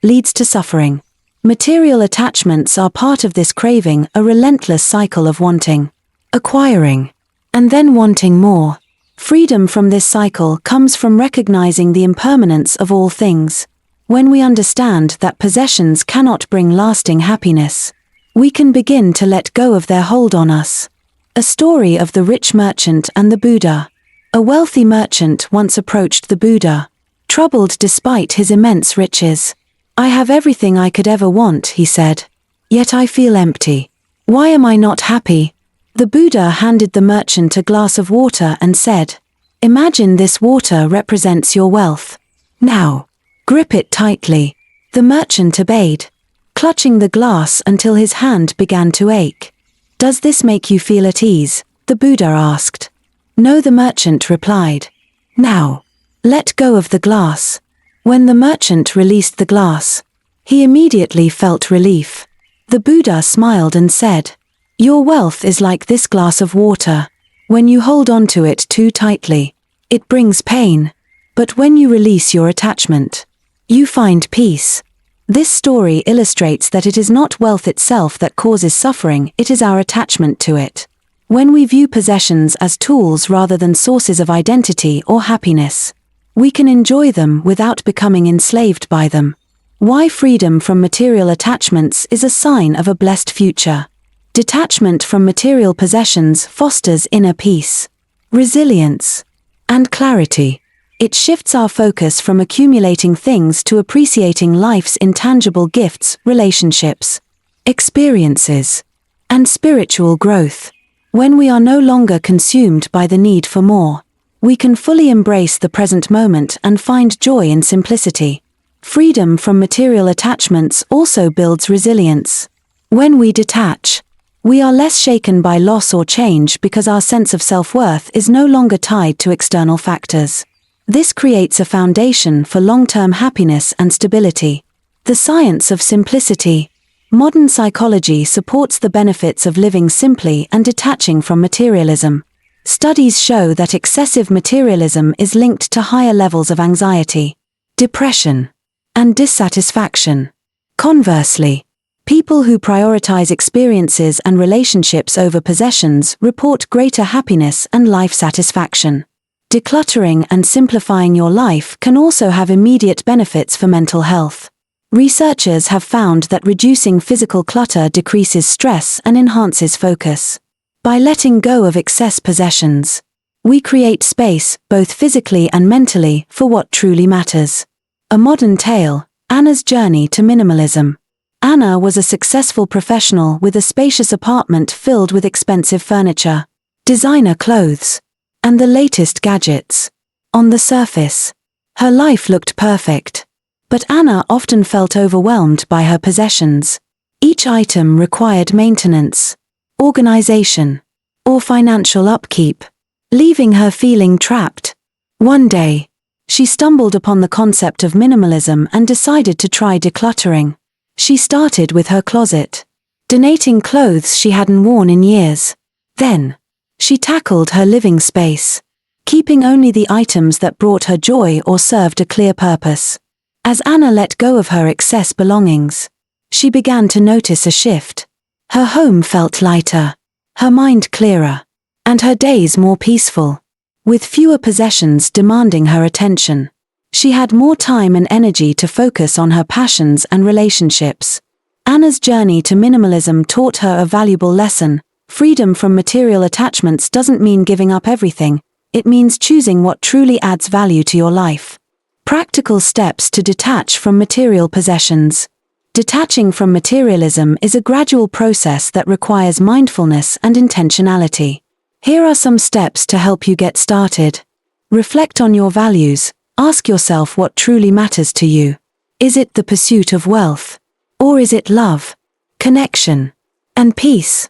leads to suffering. Material attachments are part of this craving, a relentless cycle of wanting, acquiring, and then wanting more. Freedom from this cycle comes from recognizing the impermanence of all things. When we understand that possessions cannot bring lasting happiness, we can begin to let go of their hold on us. A story of the rich merchant and the Buddha. A wealthy merchant once approached the Buddha, troubled despite his immense riches. "I have everything I could ever want," he said. "Yet I feel empty. Why am I not happy?" The Buddha handed the merchant a glass of water and said, "Imagine this water represents your wealth. Now, grip it tightly." The merchant obeyed, clutching the glass until his hand began to ache. "Does this make you feel at ease?" the Buddha asked. "No," the merchant replied. "Now, let go of the glass." When the merchant released the glass, he immediately felt relief. The Buddha smiled and said, "Your wealth is like this glass of water. When you hold on to it too tightly, it brings pain. But when you release your attachment, you find peace." This story illustrates that it is not wealth itself that causes suffering, it is our attachment to it. When we view possessions as tools rather than sources of identity or happiness, we can enjoy them without becoming enslaved by them. Why freedom from material attachments is a sign of a blessed future. Detachment from material possessions fosters inner peace, resilience, and clarity. It shifts our focus from accumulating things to appreciating life's intangible gifts, relationships, experiences, and spiritual growth. When we are no longer consumed by the need for more, we can fully embrace the present moment and find joy in simplicity. Freedom from material attachments also builds resilience. When we detach, we are less shaken by loss or change because our sense of self-worth is no longer tied to external factors. This creates a foundation for long-term happiness and stability. The science of simplicity. Modern psychology supports the benefits of living simply and detaching from materialism. Studies show that excessive materialism is linked to higher levels of anxiety, depression, and dissatisfaction. Conversely, people who prioritize experiences and relationships over possessions report greater happiness and life satisfaction. Decluttering and simplifying your life can also have immediate benefits for mental health. Researchers have found that reducing physical clutter decreases stress and enhances focus. By letting go of excess possessions, we create space, both physically and mentally, for what truly matters. A modern tale, Anna's journey to minimalism. Anna was a successful professional with a spacious apartment filled with expensive furniture, designer clothes, and the latest gadgets. On the surface, her life looked perfect. But Anna often felt overwhelmed by her possessions. Each item required maintenance, organization, or financial upkeep, leaving her feeling trapped. One day, she stumbled upon the concept of minimalism and decided to try decluttering. She started with her closet, donating clothes she hadn't worn in years. Then, she tackled her living space, keeping only the items that brought her joy or served a clear purpose. As Anna let go of her excess belongings, she began to notice a shift. Her home felt lighter, her mind clearer, and her days more peaceful. With fewer possessions demanding her attention, she had more time and energy to focus on her passions and relationships. Anna's journey to minimalism taught her a valuable lesson. Freedom from material attachments doesn't mean giving up everything, it means choosing what truly adds value to your life. Practical steps to detach from material possessions. Detaching from materialism is a gradual process that requires mindfulness and intentionality. Here are some steps to help you get started. Reflect on your values. Ask yourself what truly matters to you. Is it the pursuit of wealth? Or is it love, connection, and peace?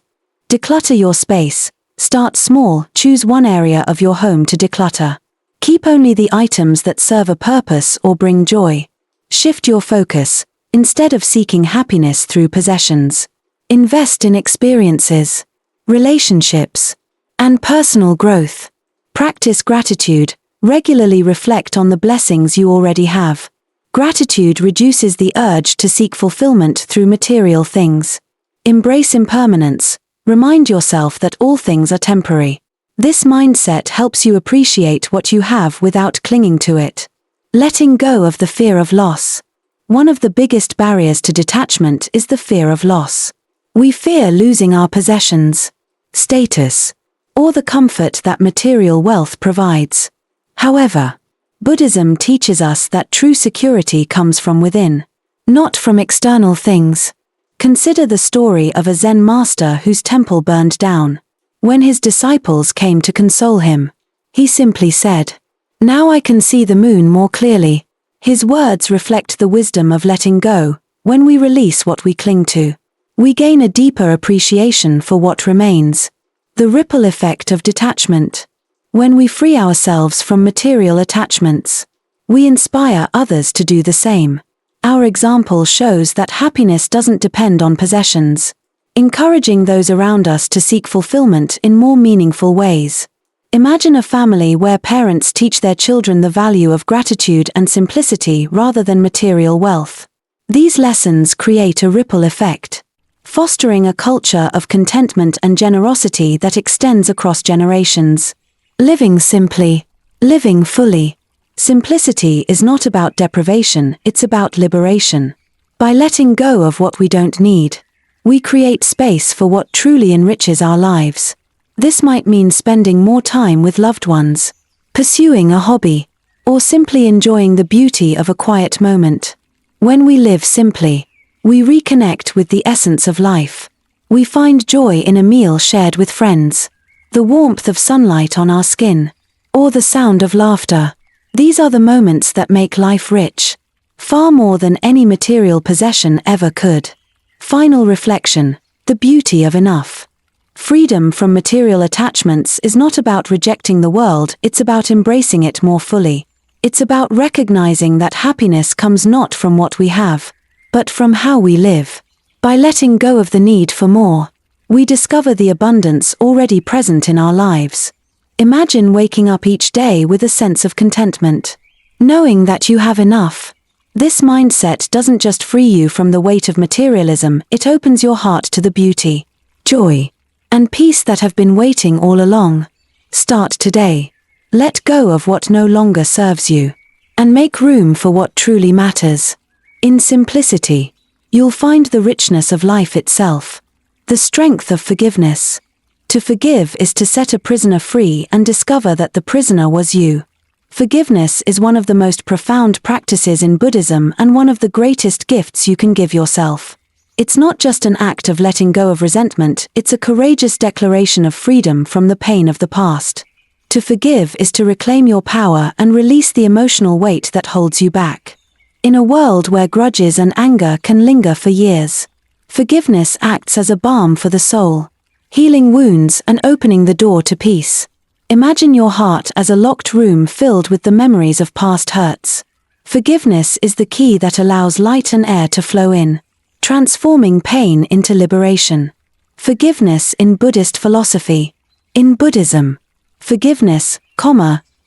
Declutter your space. Start small, choose one area of your home to declutter. Keep only the items that serve a purpose or bring joy. Shift your focus. Instead of seeking happiness through possessions, invest in experiences, relationships, and personal growth. Practice gratitude. Regularly reflect on the blessings you already have. Gratitude reduces the urge to seek fulfillment through material things. Embrace impermanence. Remind yourself that all things are temporary. This mindset helps you appreciate what you have without clinging to it. Letting go of the fear of loss. One of the biggest barriers to detachment is the fear of loss. We fear losing our possessions, status, or the comfort that material wealth provides. However, Buddhism teaches us that true security comes from within, not from external things. Consider the story of a Zen master whose temple burned down. When his disciples came to console him, he simply said, "Now I can see the moon more clearly." His words reflect the wisdom of letting go. When we release what we cling to, we gain a deeper appreciation for what remains. The ripple effect of detachment. When we free ourselves from material attachments, we inspire others to do the same. Our example shows that happiness doesn't depend on possessions, encouraging those around us to seek fulfillment in more meaningful ways. Imagine a family where parents teach their children the value of gratitude and simplicity rather than material wealth. These lessons create a ripple effect, fostering a culture of contentment and generosity that extends across generations. Living simply, living fully. Simplicity is not about deprivation, it's about liberation. By letting go of what we don't need, we create space for what truly enriches our lives. This might mean spending more time with loved ones, pursuing a hobby, or simply enjoying the beauty of a quiet moment. When we live simply, we reconnect with the essence of life. We find joy in a meal shared with friends, the warmth of sunlight on our skin, or the sound of laughter. These are the moments that make life rich, far more than any material possession ever could. Final reflection: the beauty of enough. Freedom from material attachments is not about rejecting the world, it's about embracing it more fully. It's about recognizing that happiness comes not from what we have, but from how we live. By letting go of the need for more, we discover the abundance already present in our lives. Imagine waking up each day with a sense of contentment, knowing that you have enough. This mindset doesn't just free you from the weight of materialism, it opens your heart to the beauty, joy, and peace that have been waiting all along. Start today. Let go of what no longer serves you, and make room for what truly matters. In simplicity, you'll find the richness of life itself, the strength of forgiveness. To forgive is to set a prisoner free and discover that the prisoner was you. Forgiveness is one of the most profound practices in Buddhism and one of the greatest gifts you can give yourself. It's not just an act of letting go of resentment, it's a courageous declaration of freedom from the pain of the past. To forgive is to reclaim your power and release the emotional weight that holds you back. In a world where grudges and anger can linger for years, forgiveness acts as a balm for the soul, healing wounds and opening the door to peace. Imagine your heart as a locked room filled with the memories of past hurts. Forgiveness is the key that allows light and air to flow in, transforming pain into liberation. Forgiveness in Buddhist philosophy. In Buddhism, forgiveness,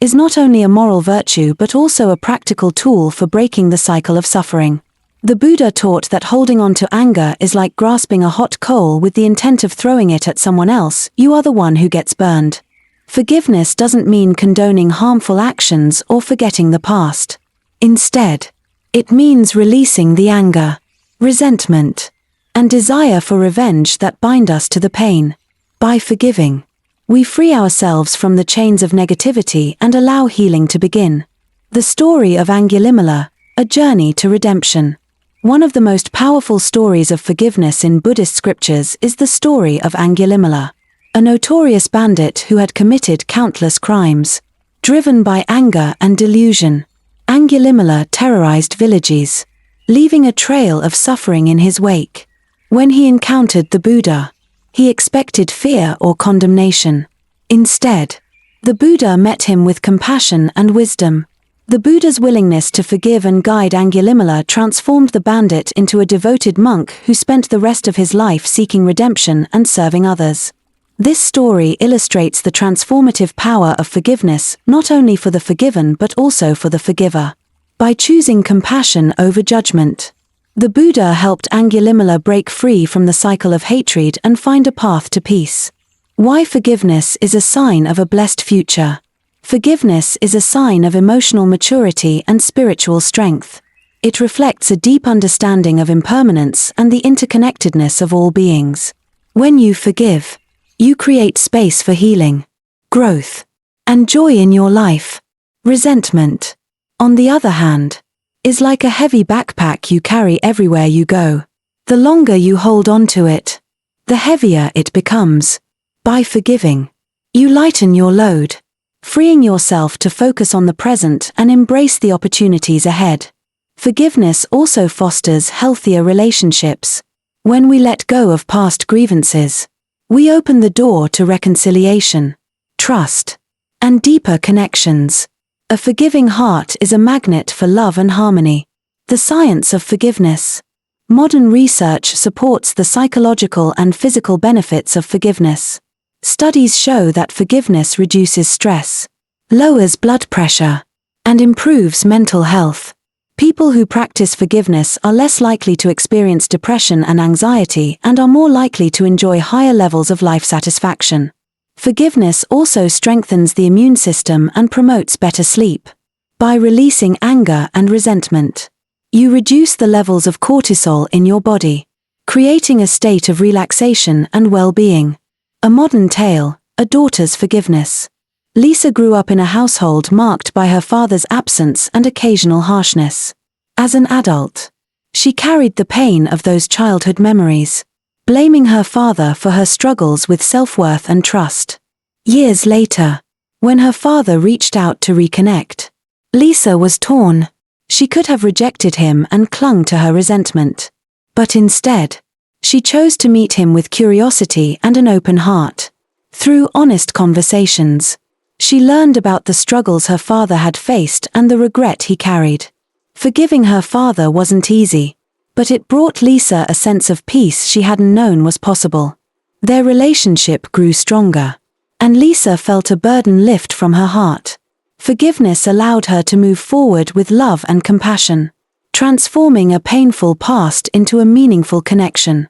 is not only a moral virtue but also a practical tool for breaking the cycle of suffering. The Buddha taught that holding on to anger is like grasping a hot coal with the intent of throwing it at someone else. You are the one who gets burned. Forgiveness doesn't mean condoning harmful actions or forgetting the past. Instead, it means releasing the anger, resentment, and desire for revenge that bind us to the pain. By forgiving, we free ourselves from the chains of negativity and allow healing to begin. The story of Angulimala, a journey to redemption. One of the most powerful stories of forgiveness in Buddhist scriptures is the story of Angulimala, a notorious bandit who had committed countless crimes. Driven by anger and delusion, Angulimala terrorized villages, leaving a trail of suffering in his wake. When he encountered the Buddha, he expected fear or condemnation. Instead, the Buddha met him with compassion and wisdom. The Buddha's willingness to forgive and guide Angulimala transformed the bandit into a devoted monk who spent the rest of his life seeking redemption and serving others. This story illustrates the transformative power of forgiveness, not only for the forgiven but also for the forgiver. By choosing compassion over judgment, the Buddha helped Angulimala break free from the cycle of hatred and find a path to peace. Why forgiveness is a sign of a blessed future. Forgiveness is a sign of emotional maturity and spiritual strength. It reflects a deep understanding of impermanence and the interconnectedness of all beings. When you forgive, you create space for healing, growth, and joy in your life. Resentment, on the other hand, is like a heavy backpack you carry everywhere you go. The longer you hold on to it, the heavier it becomes. By forgiving, you lighten your load, freeing yourself to focus on the present and embrace the opportunities ahead. Forgiveness also fosters healthier relationships. When we let go of past grievances, we open the door to reconciliation, trust, and deeper connections. A forgiving heart is a magnet for love and harmony. The science of forgiveness. Modern research supports the psychological and physical benefits of forgiveness. Studies show that forgiveness reduces stress, lowers blood pressure, and improves mental health. People who practice forgiveness are less likely to experience depression and anxiety and are more likely to enjoy higher levels of life satisfaction. Forgiveness also strengthens the immune system and promotes better sleep. By releasing anger and resentment, you reduce the levels of cortisol in your body, creating a state of relaxation and well-being. A modern tale, A Daughter's Forgiveness. Lisa grew up in a household marked by her father's absence and occasional harshness. As an adult, she carried the pain of those childhood memories, blaming her father for her struggles with self-worth and trust. Years later, when her father reached out to reconnect, Lisa was torn. She could have rejected him and clung to her resentment. But instead, she chose to meet him with curiosity and an open heart. Through honest conversations, she learned about the struggles her father had faced and the regret he carried. Forgiving her father wasn't easy, but it brought Lisa a sense of peace she hadn't known was possible. Their relationship grew stronger, and Lisa felt a burden lift from her heart. Forgiveness allowed her to move forward with love and compassion, transforming a painful past into a meaningful connection.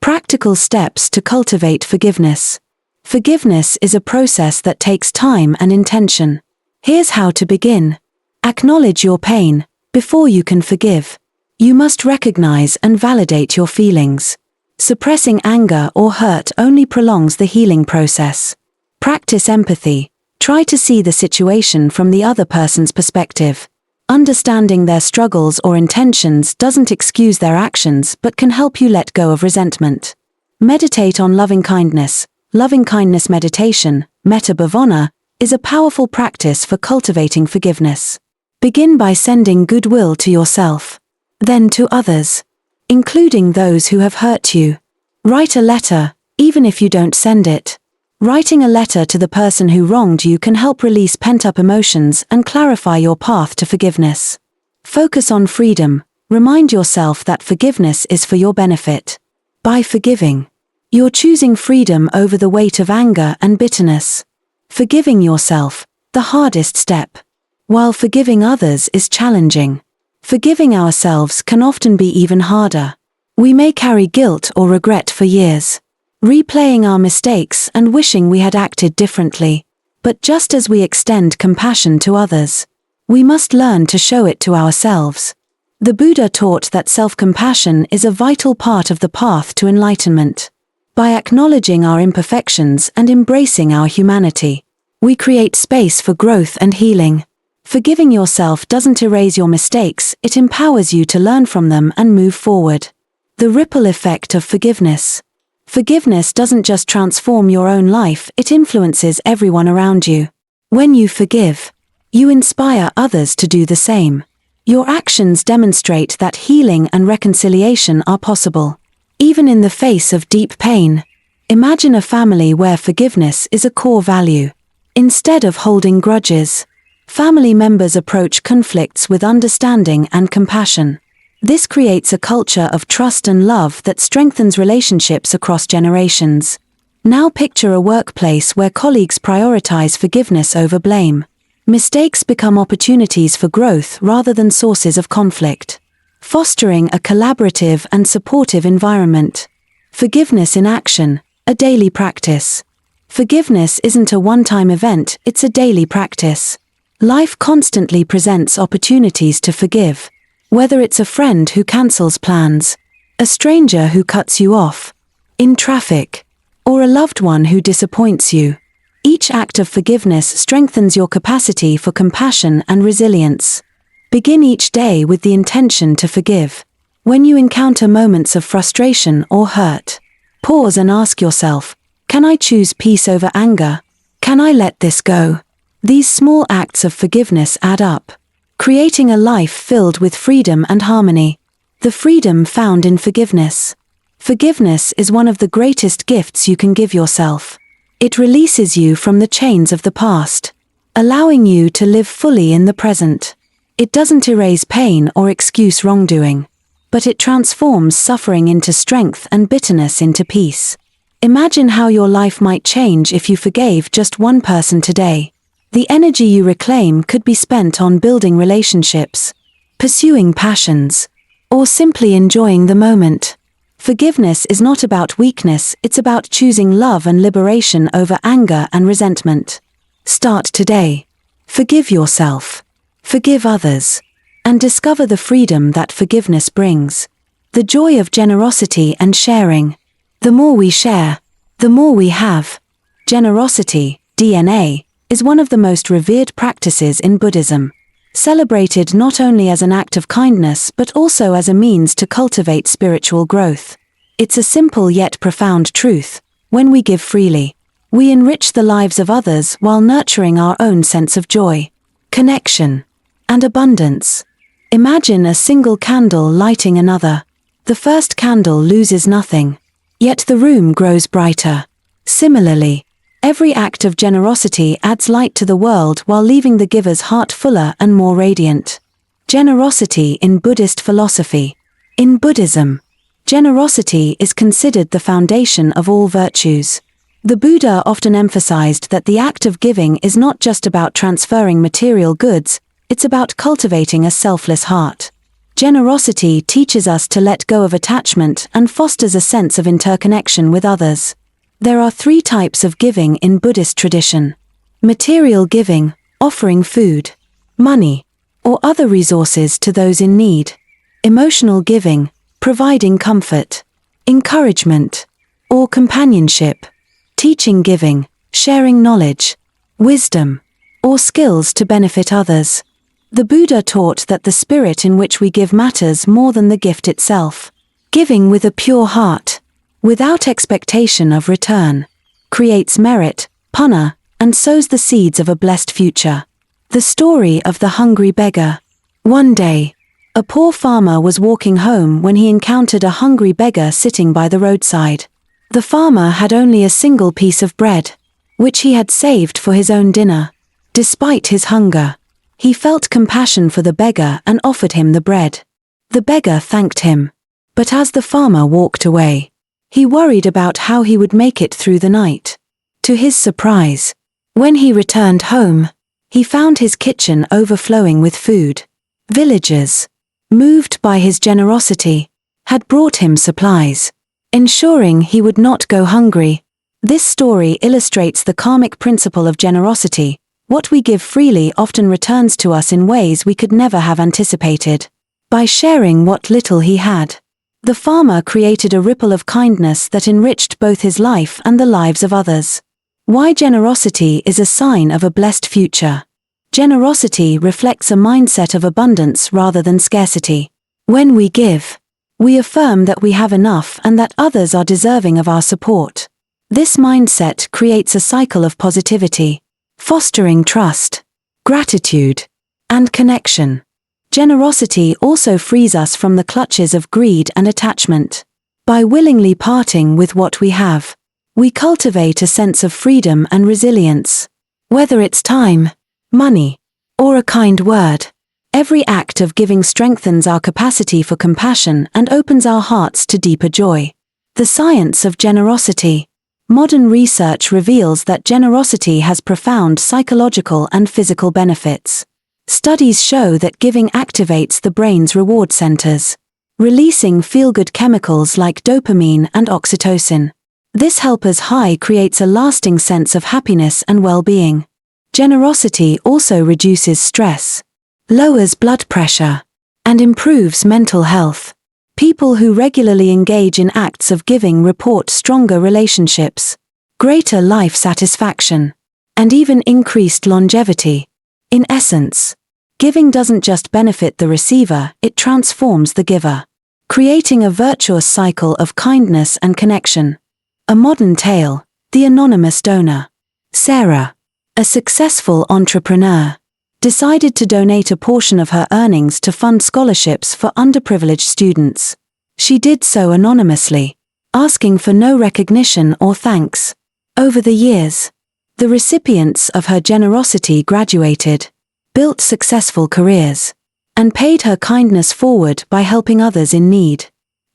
Practical steps to cultivate forgiveness. Forgiveness is a process that takes time and intention. Here's how to begin. Acknowledge your pain. Before you can forgive, you must recognize and validate your feelings. Suppressing anger or hurt only prolongs the healing process. Practice empathy. Try to see the situation from the other person's perspective. Understanding their struggles or intentions doesn't excuse their actions but can help you let go of resentment. Meditate on loving kindness. Loving kindness meditation, metta bhavana, is a powerful practice for cultivating forgiveness. Begin by sending goodwill to yourself, then to others, including those who have hurt you. Write a letter, even if you don't send it. Writing a letter to the person who wronged you can help release pent-up emotions and clarify your path to forgiveness. Focus on freedom. Remind yourself that forgiveness is for your benefit. By forgiving, you're choosing freedom over the weight of anger and bitterness. Forgiving yourself, the hardest step. While forgiving others is challenging, forgiving ourselves can often be even harder. We may carry guilt or regret for years, replaying our mistakes and wishing we had acted differently. But just as we extend compassion to others, we must learn to show it to ourselves. The Buddha taught that self-compassion is a vital part of the path to enlightenment. By acknowledging our imperfections and embracing our humanity, we create space for growth and healing. Forgiving yourself doesn't erase your mistakes, it empowers you to learn from them and move forward. The ripple effect of forgiveness. Forgiveness doesn't just transform your own life, it influences everyone around you. When you forgive, you inspire others to do the same. Your actions demonstrate that healing and reconciliation are possible, even in the face of deep pain. Imagine a family where forgiveness is a core value. Instead of holding grudges, family members approach conflicts with understanding and compassion. This creates a culture of trust and love that strengthens relationships across generations. Now picture a workplace where colleagues prioritize forgiveness over blame. Mistakes become opportunities for growth rather than sources of conflict, fostering a collaborative and supportive environment. Forgiveness in action, a daily practice. Forgiveness isn't a one-time event, it's a daily practice. Life constantly presents opportunities to forgive. Whether it's a friend who cancels plans, a stranger who cuts you off in traffic, or a loved one who disappoints you, each act of forgiveness strengthens your capacity for compassion and resilience. Begin each day with the intention to forgive. When you encounter moments of frustration or hurt, pause and ask yourself, can I choose peace over anger? Can I let this go? These small acts of forgiveness add up, creating a life filled with freedom and harmony. The freedom found in forgiveness. Forgiveness is one of the greatest gifts you can give yourself. It releases you from the chains of the past, allowing you to live fully in the present. It doesn't erase pain or excuse wrongdoing, but it transforms suffering into strength and bitterness into peace. Imagine how your life might change if you forgave just one person today. The energy you reclaim could be spent on building relationships, pursuing passions, or simply enjoying the moment. Forgiveness is not about weakness, it's about choosing love and liberation over anger and resentment. Start today. Forgive yourself. Forgive others. And discover the freedom that forgiveness brings. The joy of generosity and sharing. The more we share, the more we have. Generosity, DNA, is one of the most revered practices in Buddhism, celebrated not only as an act of kindness but also as a means to cultivate spiritual growth. It's a simple yet profound truth. When we give freely, we enrich the lives of others while nurturing our own sense of joy, connection, and abundance. Imagine a single candle lighting another. The first candle loses nothing, yet the room grows brighter. Similarly, every act of generosity adds light to the world while leaving the giver's heart fuller and more radiant. Generosity in Buddhist philosophy. In Buddhism, generosity is considered the foundation of all virtues. The Buddha often emphasized that the act of giving is not just about transferring material goods, it's about cultivating a selfless heart. Generosity teaches us to let go of attachment and fosters a sense of interconnection with others. There are 3 types of giving in Buddhist tradition. Material giving, offering food, money, or other resources to those in need. Emotional giving, providing comfort, encouragement, or companionship. Teaching giving, sharing knowledge, wisdom, or skills to benefit others. The Buddha taught that the spirit in which we give matters more than the gift itself. Giving with a pure heart, without expectation of return, creates merit, punna, and sows the seeds of a blessed future. The story of the hungry beggar. One day, a poor farmer was walking home when he encountered a hungry beggar sitting by the roadside. The farmer had only a single piece of bread, which he had saved for his own dinner. Despite his hunger, he felt compassion for the beggar and offered him the bread. The beggar thanked him, but as the farmer walked away, he worried about how he would make it through the night. To his surprise, when he returned home, He found his kitchen overflowing with food. Villagers, moved by his generosity, had brought him supplies, ensuring he would not go hungry. This story illustrates the karmic principle of generosity. What we give freely often returns to us in ways we could never have anticipated. By sharing what little he had, the farmer created a ripple of kindness that enriched both his life and the lives of others. Why generosity is a sign of a blessed future. Generosity reflects a mindset of abundance rather than scarcity. When we give, we affirm that we have enough and that others are deserving of our support. This mindset creates a cycle of positivity, fostering trust, gratitude, and connection. Generosity also frees us from the clutches of greed and attachment. By willingly parting with what we have, we cultivate a sense of freedom and resilience. Whether it's time, money, or a kind word, every act of giving strengthens our capacity for compassion and opens our hearts to deeper joy. The science of generosity. Modern research reveals that generosity has profound psychological and physical benefits. Studies show that giving activates the brain's reward centers, releasing feel-good chemicals like dopamine and oxytocin. This helper's high creates a lasting sense of happiness and well-being. Generosity also reduces stress, lowers blood pressure, and improves mental health. People who regularly engage in acts of giving report stronger relationships, greater life satisfaction, and even increased longevity. In essence, giving doesn't just benefit the receiver, it transforms the giver, creating a virtuous cycle of kindness and connection. A modern tale, The Anonymous Donor. Sarah, a successful entrepreneur, decided to donate a portion of her earnings to fund scholarships for underprivileged students. She did so anonymously, asking for no recognition or thanks. Over the years, the recipients of her generosity graduated, built successful careers, and paid her kindness forward by helping others in need.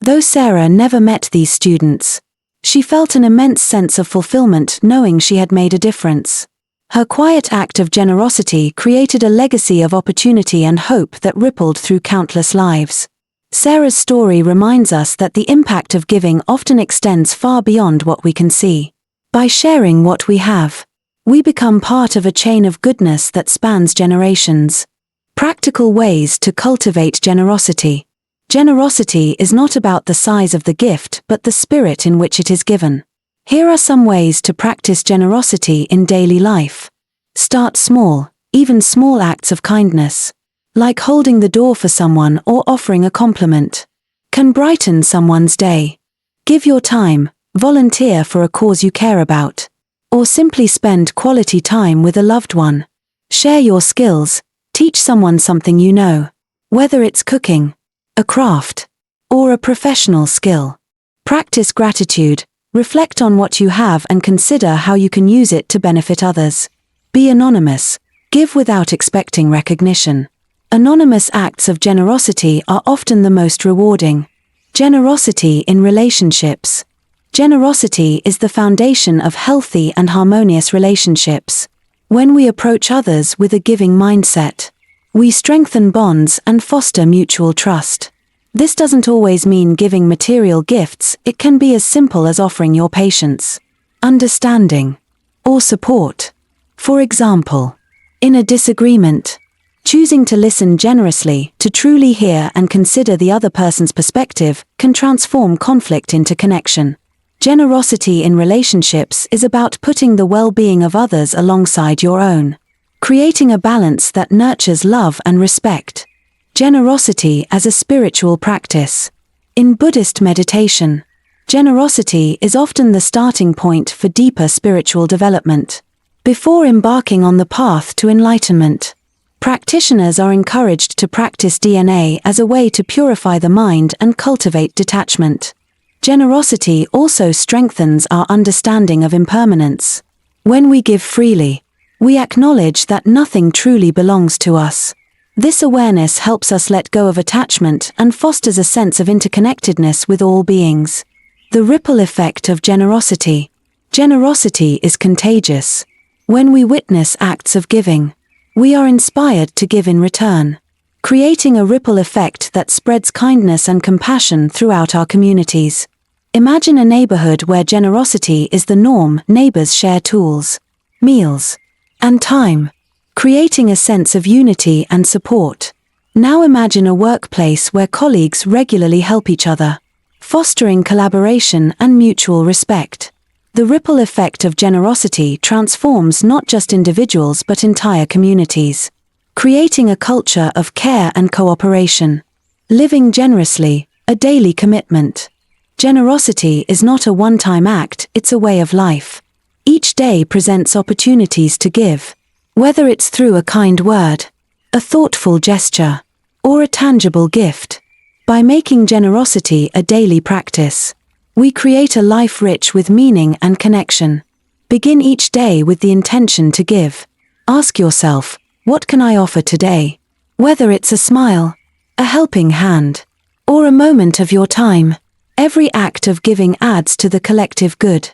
Though Sarah never met these students, she felt an immense sense of fulfillment knowing she had made a difference. Her quiet act of generosity created a legacy of opportunity and hope that rippled through countless lives. Sarah's story reminds us that the impact of giving often extends far beyond what we can see. By sharing what we have, we become part of a chain of goodness that spans generations. Practical ways to cultivate generosity. Generosity is not about the size of the gift but the spirit in which it is given. Here are some ways to practice generosity in daily life. Start small. Even small acts of kindness, like holding the door for someone or offering a compliment, can brighten someone's day. Give your time, volunteer for a cause you care about, or simply spend quality time with a loved one. Share your skills, teach someone something you know, whether it's cooking, a craft, or a professional skill. Practice gratitude, reflect on what you have and consider how you can use it to benefit others. Be anonymous, give without expecting recognition. Anonymous acts of generosity are often the most rewarding. Generosity in relationships. Generosity is the foundation of healthy and harmonious relationships. When we approach others with a giving mindset, we strengthen bonds and foster mutual trust. This doesn't always mean giving material gifts, it can be as simple as offering your patience, understanding, or support. For example, in a disagreement, choosing to listen generously, to truly hear and consider the other person's perspective, can transform conflict into connection. Generosity in relationships is about putting the well-being of others alongside your own, creating a balance that nurtures love and respect. Generosity as a spiritual practice. In Buddhist meditation, generosity is often the starting point for deeper spiritual development. Before embarking on the path to enlightenment, practitioners are encouraged to practice dana as a way to purify the mind and cultivate detachment. Generosity also strengthens our understanding of impermanence. When we give freely, we acknowledge that nothing truly belongs to us. This awareness helps us let go of attachment and fosters a sense of interconnectedness with all beings. The ripple effect of generosity. Generosity is contagious. When we witness acts of giving, we are inspired to give in return, creating a ripple effect that spreads kindness and compassion throughout our communities. Imagine a neighborhood where generosity is the norm. Neighbors share tools, meals, and time, creating a sense of unity and support. Now imagine a workplace where colleagues regularly help each other, fostering collaboration and mutual respect. The ripple effect of generosity transforms not just individuals but entire communities, creating a culture of care and cooperation. Living generously, a daily commitment. Generosity is not a one-time act, it's a way of life. Each day presents opportunities to give, whether it's through a kind word, a thoughtful gesture, or a tangible gift. By making generosity a daily practice, we create a life rich with meaning and connection. Begin each day with the intention to give. Ask yourself, what can I offer today? Whether it's a smile, a helping hand, or a moment of your time, every act of giving adds to the collective good.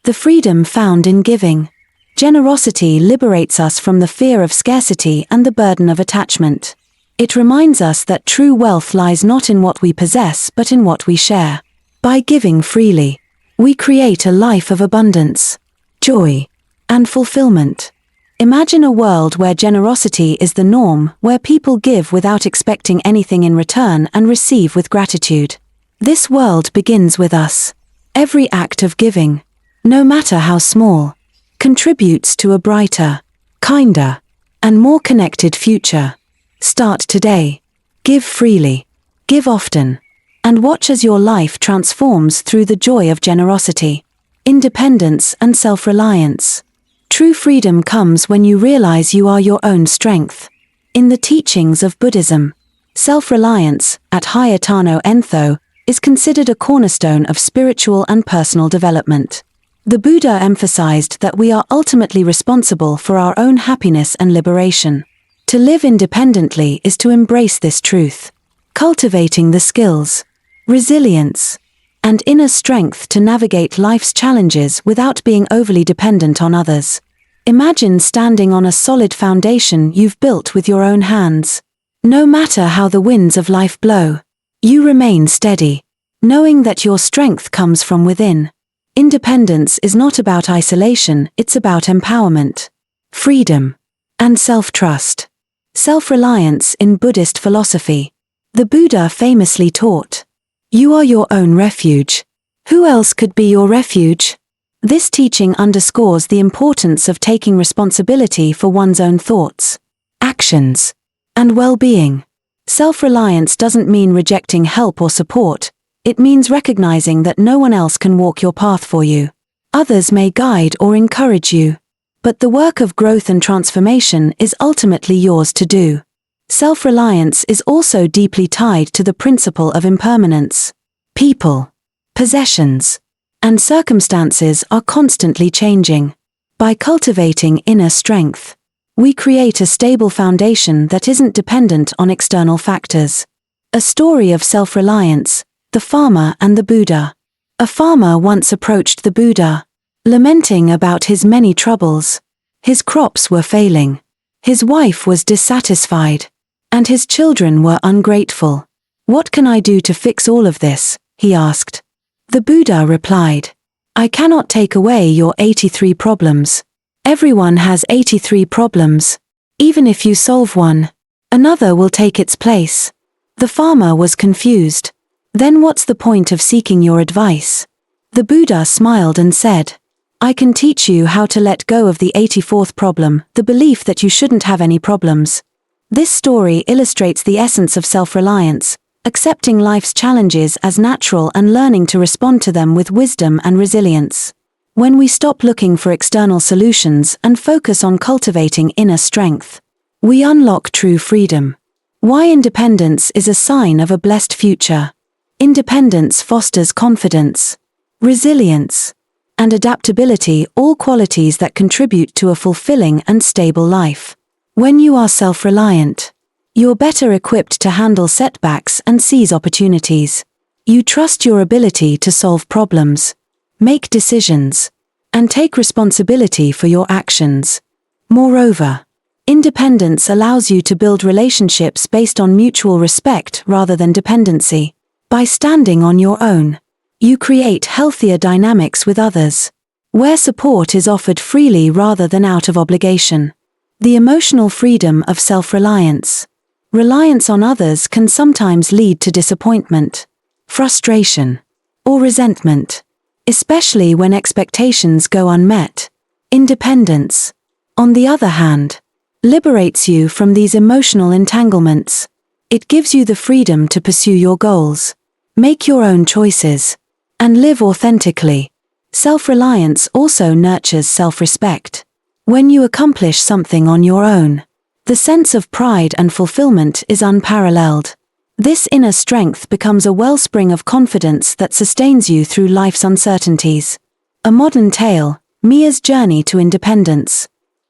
The freedom found in giving. Generosity liberates us from the fear of scarcity and the burden of attachment. It reminds us that true wealth lies not in what we possess but in what we share. By giving freely, we create a life of abundance, joy, and fulfillment. Imagine a world where generosity is the norm, where people give without expecting anything in return and receive with gratitude. This world begins with us. Every act of giving, no matter how small, contributes to a brighter, kinder, and more connected future. Start today. Give freely. Give often. And watch as your life transforms through the joy of generosity, independence, and self-reliance. True freedom comes when you realize you are your own strength. In the teachings of Buddhism, self-reliance, at Hayatano Entho, is considered a cornerstone of spiritual and personal development. The Buddha emphasized that we are ultimately responsible for our own happiness and liberation. To live independently is to embrace this truth, cultivating the skills, resilience, and inner strength to navigate life's challenges without being overly dependent on others. Imagine standing on a solid foundation you've built with your own hands. No matter how the winds of life blow, you remain steady, knowing that your strength comes from within. Independence is not about isolation, it's about empowerment, freedom, and self-trust. Self-reliance in Buddhist philosophy. The Buddha famously taught, "You are your own refuge. Who else could be your refuge?" This teaching underscores the importance of taking responsibility for one's own thoughts, actions, and well-being. Self-reliance doesn't mean rejecting help or support, it means recognizing that no one else can walk your path for you. Others may guide or encourage you, but the work of growth and transformation is ultimately yours to do. Self-reliance is also deeply tied to the principle of impermanence. People, possessions, and circumstances are constantly changing. By cultivating inner strength, we create a stable foundation that isn't dependent on external factors. A story of self-reliance, the farmer and the Buddha. A farmer once approached the Buddha, lamenting about his many troubles. His crops were failing, his wife was dissatisfied, and his children were ungrateful. "What can I do to fix all of this?" he asked. The Buddha replied, "I cannot take away your 83 problems. Everyone has 83 problems. Even if you solve one, another will take its place." The farmer was confused. "Then what's the point of seeking your advice?" The Buddha smiled and said, "I can teach you how to let go of the 84th problem, the belief that you shouldn't have any problems." This story illustrates the essence of self-reliance, accepting life's challenges as natural and learning to respond to them with wisdom and resilience. When we stop looking for external solutions and focus on cultivating inner strength, we unlock true freedom. Why independence is a sign of a blessed future. Independence fosters confidence, resilience, and adaptability, all qualities that contribute to a fulfilling and stable life. When you are self-reliant, you're better equipped to handle setbacks and seize opportunities. You trust your ability to solve problems, make decisions, and take responsibility for your actions. Moreover, Independence allows you to build relationships based on mutual respect rather than dependency. By standing on your own, you create healthier dynamics with others, where support is offered freely rather than out of obligation. The emotional freedom of self-reliance. Reliance on others can sometimes lead to disappointment, frustration, or resentment, especially when expectations go unmet. Independence, on the other hand, liberates you from these emotional entanglements. It gives you the freedom to pursue your goals, make your own choices, and live authentically. Self-reliance also nurtures self-respect. When you accomplish something on your own, the sense of pride and fulfillment is unparalleled. This inner strength becomes a wellspring of confidence that sustains you through life's uncertainties. A modern tale, Mia's journey to independence.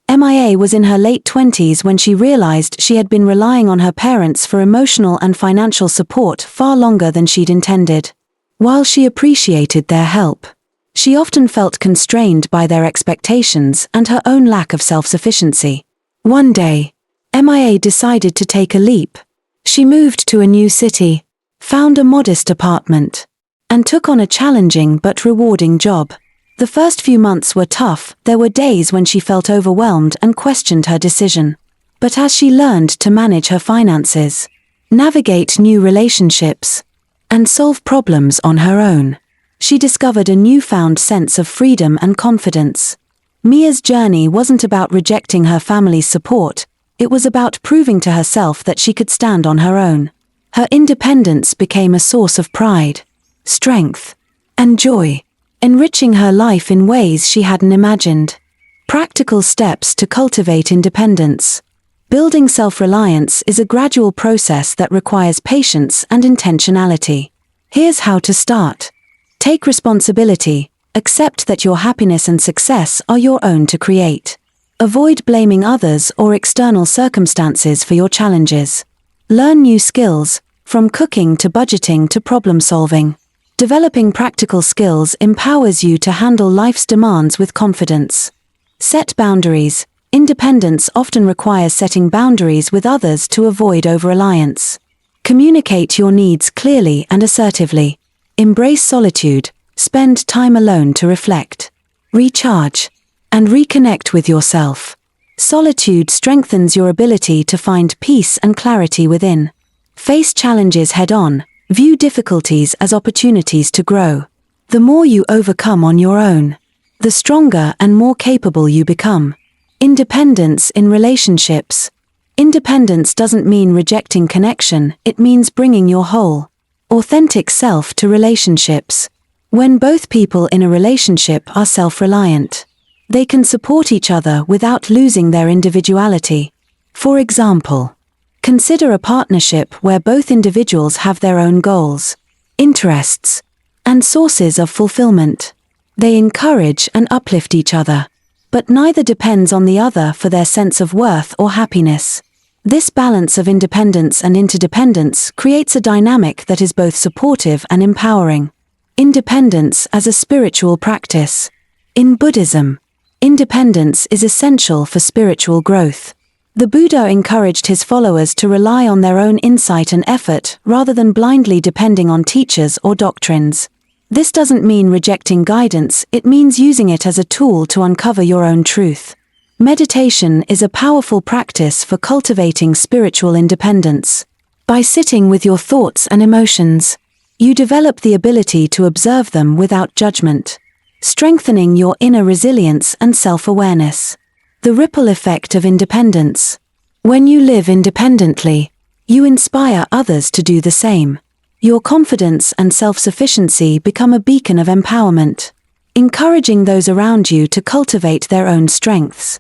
Mia was in her late 20s when she realized she had been relying on her parents for emotional and financial support far longer than she'd intended. While she appreciated their help, she often felt constrained by their expectations and her own lack of self-sufficiency. One day, Mia decided to take a leap. She moved to a new city, found a modest apartment, and took on a challenging but rewarding job. The first few months were tough. There were days when she felt overwhelmed and questioned her decision. But as she learned to manage her finances, navigate new relationships, and solve problems on her own, she discovered a newfound sense of freedom and confidence. Mia's journey wasn't about rejecting her family's support, it was about proving to herself that she could stand on her own. Her independence became a source of pride, strength, and joy, enriching her life in ways she hadn't imagined. Practical steps to cultivate independence. Building self-reliance is a gradual process that requires patience and intentionality. Here's how to start. Take responsibility. Accept that your happiness and success are your own to create. Avoid blaming others or external circumstances for your challenges. Learn new skills, from cooking to budgeting to problem solving. Developing practical skills empowers you to handle life's demands with confidence. Set boundaries. Independence often requires setting boundaries with others to avoid over-reliance. Communicate your needs clearly and assertively. Embrace solitude. Spend time alone to reflect, recharge, and reconnect with yourself. Solitude strengthens your ability to find peace and clarity within. Face challenges head-on. View difficulties as opportunities to grow. The more you overcome on your own, the stronger and more capable you become. Independence in relationships. Independence doesn't mean rejecting connection, it means bringing your whole, authentic self to relationships. When both people in a relationship are self-reliant, they can support each other without losing their individuality. For example, consider a partnership where both individuals have their own goals, interests, and sources of fulfillment. They encourage and uplift each other, but neither depends on the other for their sense of worth or happiness. This balance of independence and interdependence creates a dynamic that is both supportive and empowering. Independence as a spiritual practice. In Buddhism, independence is essential for spiritual growth. The Buddha encouraged his followers to rely on their own insight and effort rather than blindly depending on teachers or doctrines. This doesn't mean rejecting guidance, it means using it as a tool to uncover your own truth. Meditation is a powerful practice for cultivating spiritual independence. By sitting with your thoughts and emotions, you develop the ability to observe them without judgment, strengthening your inner resilience and self-awareness. The ripple effect of independence. When you live independently, you inspire others to do the same. Your confidence and self-sufficiency become a beacon of empowerment, encouraging those around you to cultivate their own strengths.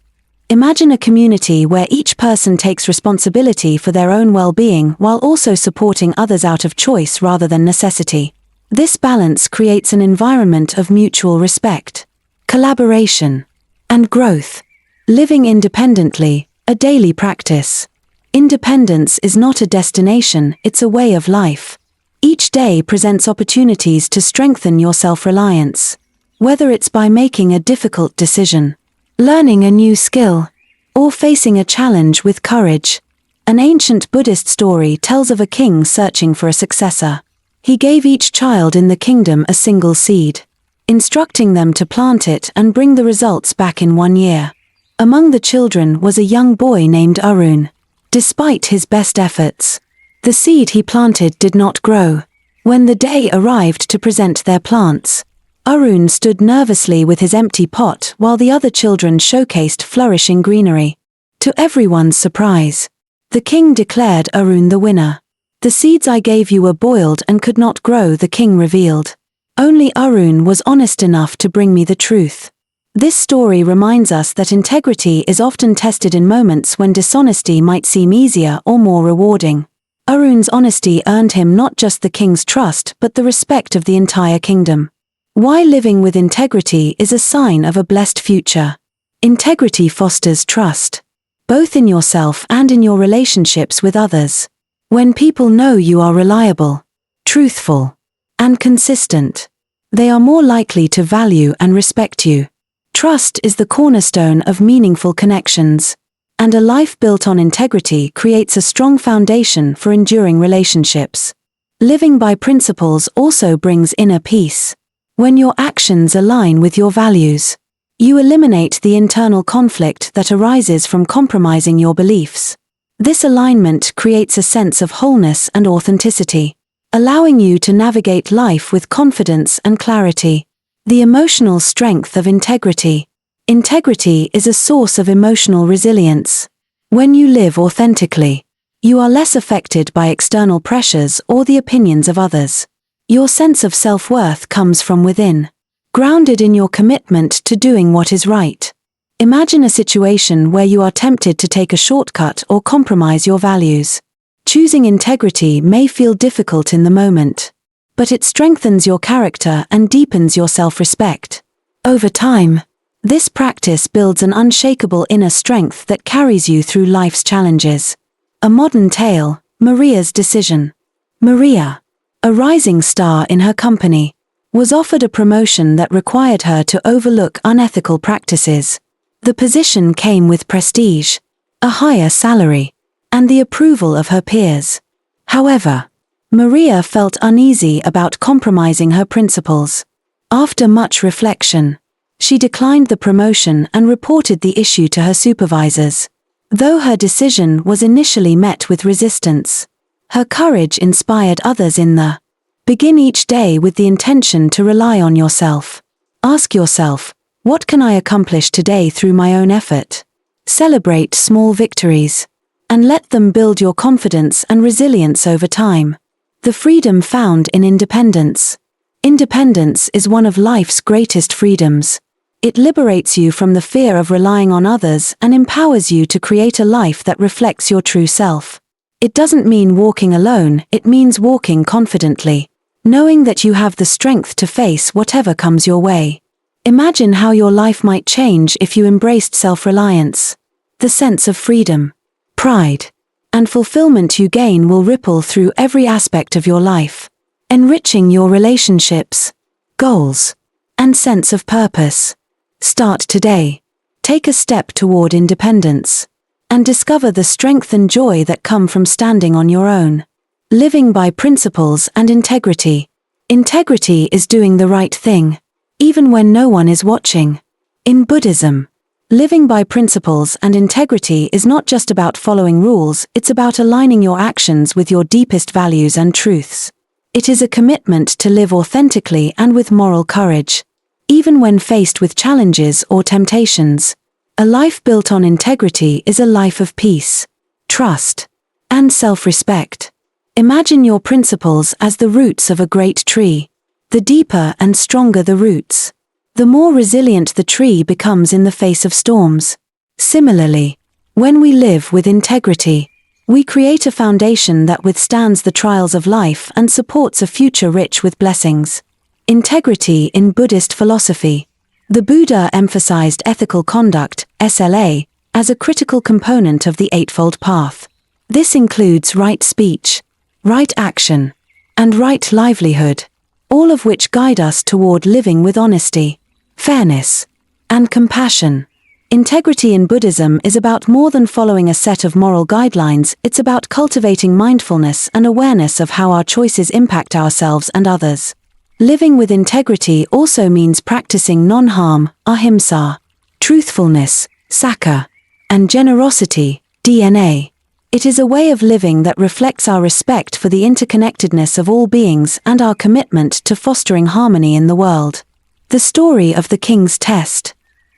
Imagine a community where each person takes responsibility for their own well-being while also supporting others out of choice rather than necessity. This balance creates an environment of mutual respect, collaboration, and growth. Living independently, a daily practice. Independence is not a destination, it's a way of life. Each day presents opportunities to strengthen your self-reliance. Whether it's by making a difficult decision, learning a new skill, or facing a challenge with courage. An ancient Buddhist story tells of a king searching for a successor. He gave each child in the kingdom a single seed, instructing them to plant it and bring the results back in 1 year. Among the children was a young boy named Arun. Despite his best efforts, the seed he planted did not grow. When the day arrived to present their plants, Arun stood nervously with his empty pot while the other children showcased flourishing greenery. To everyone's surprise, the king declared Arun the winner. "The seeds I gave you were boiled and could not grow," the king revealed. "Only Arun was honest enough to bring me the truth." This story reminds us that integrity is often tested in moments when dishonesty might seem easier or more rewarding. Arun's honesty earned him not just the king's trust but the respect of the entire kingdom. Why living with integrity is a sign of a blessed future. Integrity fosters trust, both in yourself and in your relationships with others. When people know you are reliable, truthful, and consistent, they are more likely to value and respect you. Trust is the cornerstone of meaningful connections, and a life built on integrity creates a strong foundation for enduring relationships. Living by principles also brings inner peace. When your actions align with your values, you eliminate the internal conflict that arises from compromising your beliefs. This alignment creates a sense of wholeness and authenticity, allowing you to navigate life with confidence and clarity. The emotional strength of integrity. Integrity is a source of emotional resilience. When you live authentically, you are less affected by external pressures or the opinions of others. Your sense of self-worth comes from within, grounded in your commitment to doing what is right. Imagine a situation where you are tempted to take a shortcut or compromise your values. Choosing integrity may feel difficult in the moment, but it strengthens your character and deepens your self-respect. Over time, this practice builds an unshakable inner strength that carries you through life's challenges. A modern tale, Maria's decision. Maria, a rising star in her company, was offered a promotion that required her to overlook unethical practices. The position came with prestige, a higher salary, and the approval of her peers. However, Maria felt uneasy about compromising her principles. After much reflection, she declined the promotion and reported the issue to her supervisors. Though her decision was initially met with resistance, her courage inspired others in the Begin each day with the intention to rely on yourself. Ask yourself, what can I accomplish today through my own effort? Celebrate small victories, and let them build your confidence and resilience over time. The freedom found in independence. Independence is one of life's greatest freedoms. It liberates you from the fear of relying on others and empowers you to create a life that reflects your true self. It doesn't mean walking alone, it means walking confidently, knowing that you have the strength to face whatever comes your way. Imagine how your life might change if you embraced self-reliance. The sense of freedom, pride, and fulfillment you gain will ripple through every aspect of your life, enriching your relationships, goals, and sense of purpose. Start today. Take a step toward independence, and discover the strength and joy that come from standing on your own. Living by principles and integrity. Integrity is doing the right thing, even when no one is watching. In Buddhism, living by principles and integrity is not just about following rules, it's about aligning your actions with your deepest values and truths. It is a commitment to live authentically and with moral courage, even when faced with challenges or temptations. A life built on integrity is a life of peace, trust, and self-respect. Imagine your principles as the roots of a great tree. The deeper and stronger the roots, the more resilient the tree becomes in the face of storms. Similarly, when we live with integrity, we create a foundation that withstands the trials of life and supports a future rich with blessings. Integrity in Buddhist philosophy. The Buddha emphasized ethical conduct, SLA, as a critical component of the Eightfold Path. This includes right speech, right action, and right livelihood, all of which guide us toward living with honesty, fairness, and compassion. Integrity in Buddhism is about more than following a set of moral guidelines, it's about cultivating mindfulness and awareness of how our choices impact ourselves and others. Living with integrity also means practicing non-harm, ahimsa, truthfulness, sakha, and generosity, dana. It is a way of living that reflects our respect for the interconnectedness of all beings and our commitment to fostering harmony in the world. The story of the King's Test.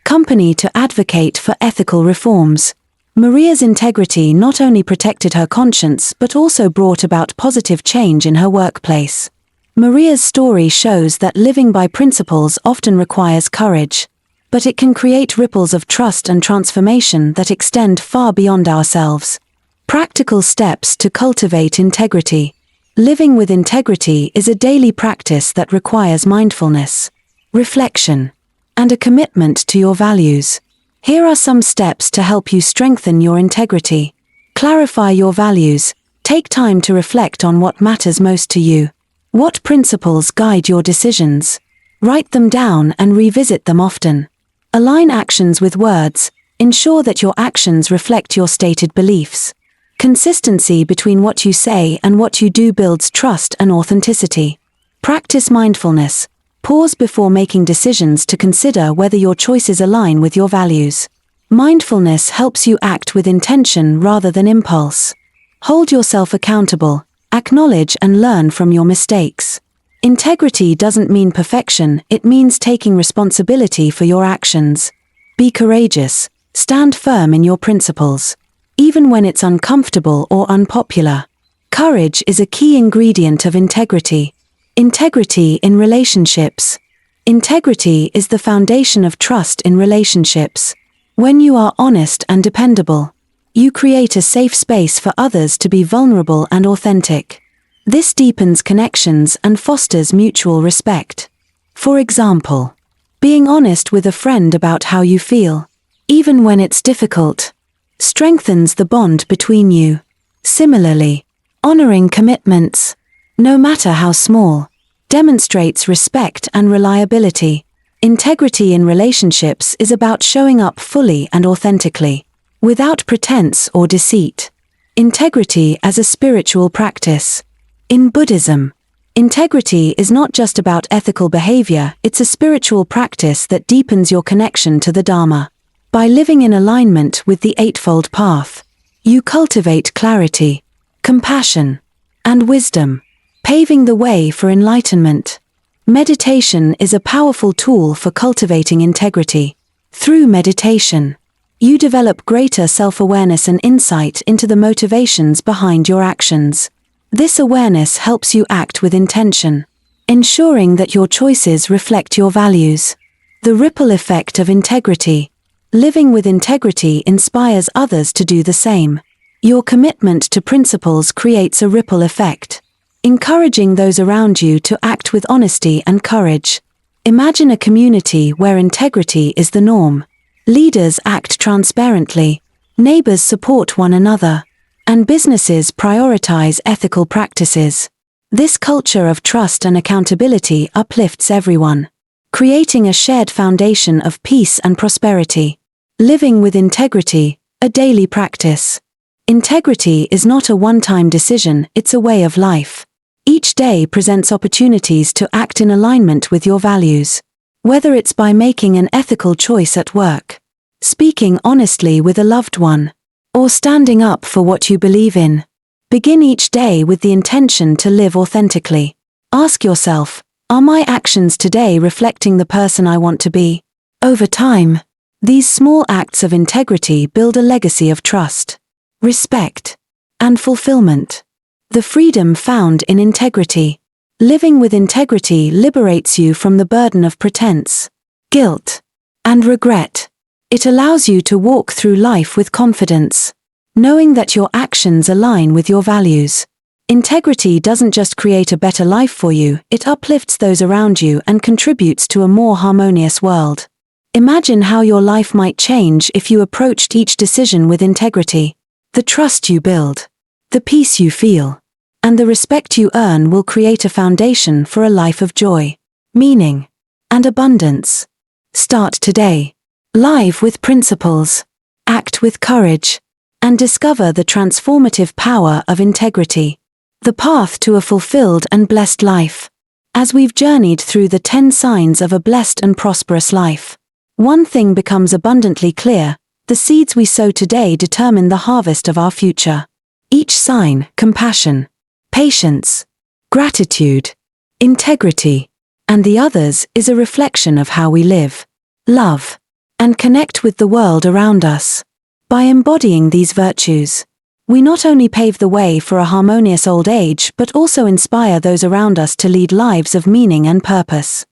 Company to advocate for ethical reforms. Maria's integrity not only protected her conscience but also brought about positive change in her workplace. Maria's story shows that living by principles often requires courage, but it can create ripples of trust and transformation that extend far beyond ourselves. Practical steps to cultivate integrity. Living with integrity is a daily practice that requires mindfulness, reflection, and a commitment to your values. Here are some steps to help you strengthen your integrity. Clarify your values. Take time to reflect on what matters most to you. What principles guide your decisions? Write them down and revisit them often. Align actions with words. Ensure that your actions reflect your stated beliefs. Consistency between what you say and what you do builds trust and authenticity. Practice mindfulness. Pause before making decisions to consider whether your choices align with your values. Mindfulness helps you act with intention rather than impulse. Hold yourself accountable. Acknowledge and learn from your mistakes. Integrity doesn't mean perfection, it means taking responsibility for your actions. Be courageous. Stand firm in your principles, even when it's uncomfortable or unpopular. Courage is a key ingredient of integrity. Integrity in relationships. Integrity is the foundation of trust in relationships. When you are honest and dependable, you create a safe space for others to be vulnerable and authentic. This deepens connections and fosters mutual respect. For example, being honest with a friend about how you feel, even when it's difficult, strengthens the bond between you. Similarly, honoring commitments, no matter how small, demonstrates respect and reliability. Integrity in relationships is about showing up fully and authentically, without pretense or deceit. Integrity as a spiritual practice. In Buddhism, integrity is not just about ethical behavior, it's a spiritual practice that deepens your connection to the Dharma. By living in alignment with the Eightfold Path, you cultivate clarity, compassion, and wisdom, paving the way for enlightenment. Meditation is a powerful tool for cultivating integrity. Through meditation, you develop greater self-awareness and insight into the motivations behind your actions. This awareness helps you act with intention, ensuring that your choices reflect your values. The ripple effect of integrity. Living with integrity inspires others to do the same. Your commitment to principles creates a ripple effect, encouraging those around you to act with honesty and courage. Imagine a community where integrity is the norm. Leaders act transparently, neighbors support one another, and businesses prioritize ethical practices. This culture of trust and accountability uplifts everyone, creating a shared foundation of peace and prosperity. Living with integrity, a daily practice. Integrity is not a one-time decision, it's a way of life. Each day presents opportunities to act in alignment with your values. Whether it's by making an ethical choice at work, speaking honestly with a loved one, or standing up for what you believe in, begin each day with the intention to live authentically. Ask yourself, are my actions today reflecting the person I want to be? Over time, these small acts of integrity build a legacy of trust, respect, and fulfillment. The freedom found in integrity. Living with integrity liberates you from the burden of pretense, guilt, and regret. It allows you to walk through life with confidence, knowing that your actions align with your values. Integrity doesn't just create a better life for you, it uplifts those around you and contributes to a more harmonious world. Imagine how your life might change if you approached each decision with integrity. The trust you build, the peace you feel, and the respect you earn will create a foundation for a life of joy, meaning, and abundance. Start today. Live with principles, act with courage, and discover the transformative power of integrity. The path to a fulfilled and blessed life. As we've journeyed through the 10 signs of a blessed and prosperous life, one thing becomes abundantly clear: the seeds we sow today determine the harvest of our future. Each sign, compassion, patience, gratitude, integrity, and the others, is a reflection of how we live, love, and connect with the world around us. By embodying these virtues, we not only pave the way for a harmonious old age but also inspire those around us to lead lives of meaning and purpose.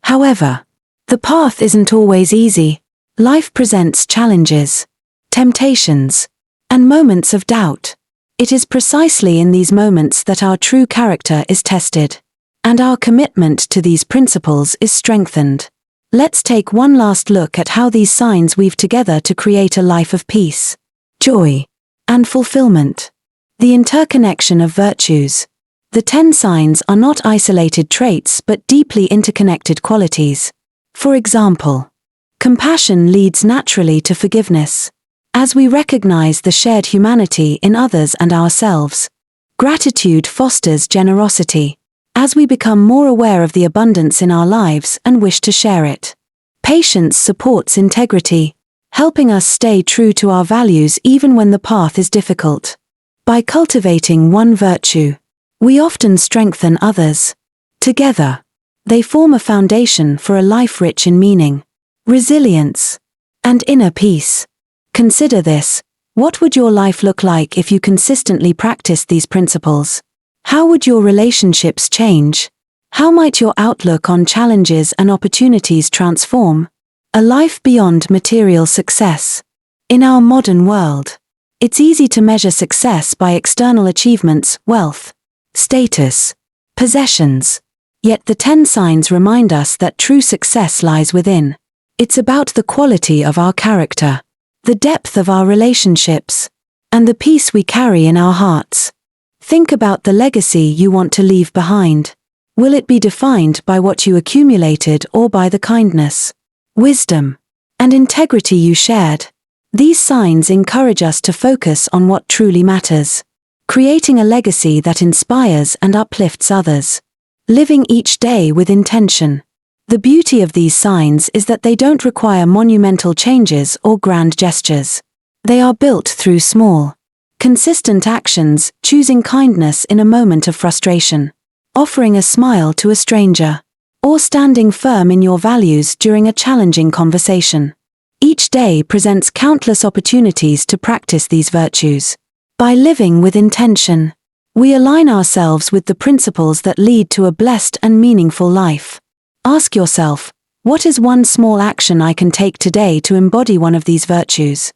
However, the path isn't always easy. Life presents challenges, temptations, and moments of doubt. It is precisely in these moments that our true character is tested, and our commitment to these principles is strengthened. Let's take one last look at how these signs weave together to create a life of peace, joy, and fulfillment. The interconnection of virtues. The 10 signs are not isolated traits but deeply interconnected qualities. For example, compassion leads naturally to forgiveness, as we recognize the shared humanity in others and ourselves. Gratitude fosters generosity, as we become more aware of the abundance in our lives and wish to share it. Patience supports integrity, helping us stay true to our values even when the path is difficult. By cultivating one virtue, we often strengthen others. Together, they form a foundation for a life rich in meaning, resilience, and inner peace. Consider this: what would your life look like if you consistently practiced these principles? How would your relationships change? How might your outlook on challenges and opportunities transform? A life beyond material success. In our modern world, it's easy to measure success by external achievements, wealth, status, possessions. Yet the 10 signs remind us that true success lies within. It's about the quality of our character, the depth of our relationships, and the peace we carry in our hearts. Think about the legacy you want to leave behind. Will it be defined by what you accumulated or by the kindness, wisdom, and integrity you shared? These signs encourage us to focus on what truly matters, creating a legacy that inspires and uplifts others. Living each day with intention. The beauty of these signs is that they don't require monumental changes or grand gestures. They are built through small, consistent actions, choosing kindness in a moment of frustration, offering a smile to a stranger, or standing firm in your values during a challenging conversation. Each day presents countless opportunities to practice these virtues. By living with intention, we align ourselves with the principles that lead to a blessed and meaningful life. Ask yourself, what is one small action I can take today to embody one of these virtues?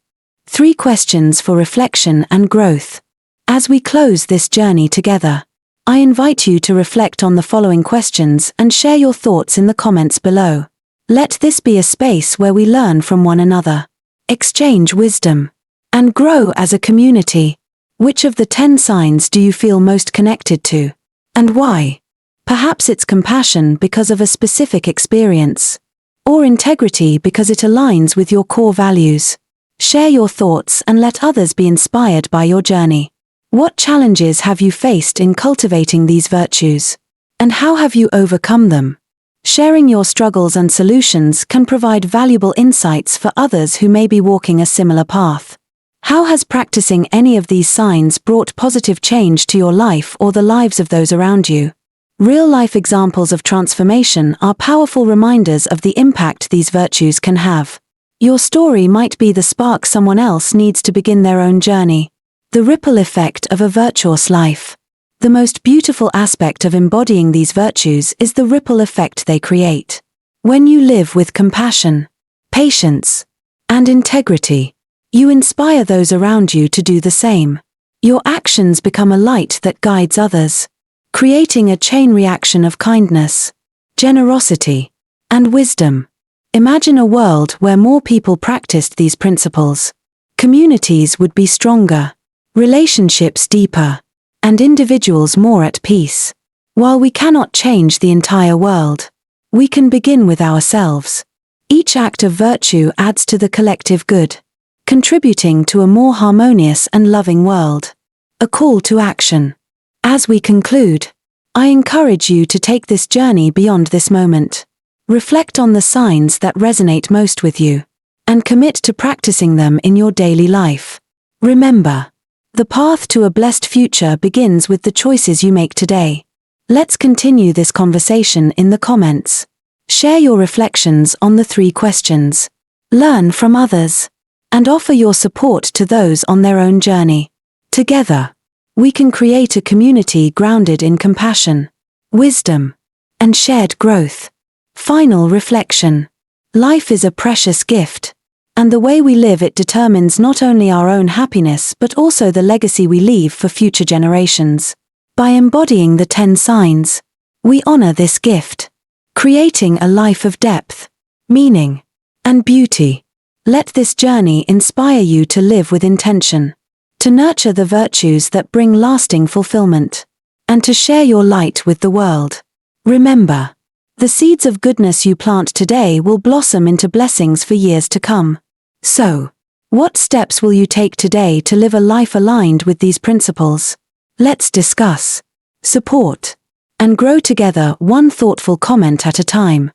3 questions for reflection and growth. As we close this journey together, I invite you to reflect on the following questions and share your thoughts in the comments below. Let this be a space where we learn from one another, exchange wisdom, and grow as a community. Which of the 10 signs do you feel most connected to? And why? Perhaps it's compassion because of a specific experience, or integrity because it aligns with your core values. Share your thoughts and let others be inspired by your journey. What challenges have you faced in cultivating these virtues? And how have you overcome them? Sharing your struggles and solutions can provide valuable insights for others who may be walking a similar path. How has practicing any of these signs brought positive change to your life or the lives of those around you? Real-life examples of transformation are powerful reminders of the impact these virtues can have. Your story might be the spark someone else needs to begin their own journey. The ripple effect of a virtuous life. The most beautiful aspect of embodying these virtues is the ripple effect they create. When you live with compassion, patience, and integrity, you inspire those around you to do the same. Your actions become a light that guides others, creating a chain reaction of kindness, generosity, and wisdom. Imagine a world where more people practiced these principles. Communities would be stronger, relationships deeper, and individuals more at peace. While we cannot change the entire world, we can begin with ourselves. Each act of virtue adds to the collective good, contributing to a more harmonious and loving world. A call to action. As we conclude, I encourage you to take this journey beyond this moment. Reflect on the signs that resonate most with you, and commit to practicing them in your daily life. Remember, the path to a blessed future begins with the choices you make today. Let's continue this conversation in the comments. Share your reflections on the 3 questions. Learn from others, and offer your support to those on their own journey. Together, we can create a community grounded in compassion, wisdom, and shared growth. Final reflection. Life is a precious gift, and the way we live it determines not only our own happiness but also the legacy we leave for future generations. By embodying the 10 signs, we honor this gift, creating a life of depth, meaning, and beauty. Let this journey inspire you to live with intention, to nurture the virtues that bring lasting fulfillment, and to share your light with the world. Remember, the seeds of goodness you plant today will blossom into blessings for years to come. So, what steps will you take today to live a life aligned with these principles? Let's discuss, support, and grow together one thoughtful comment at a time.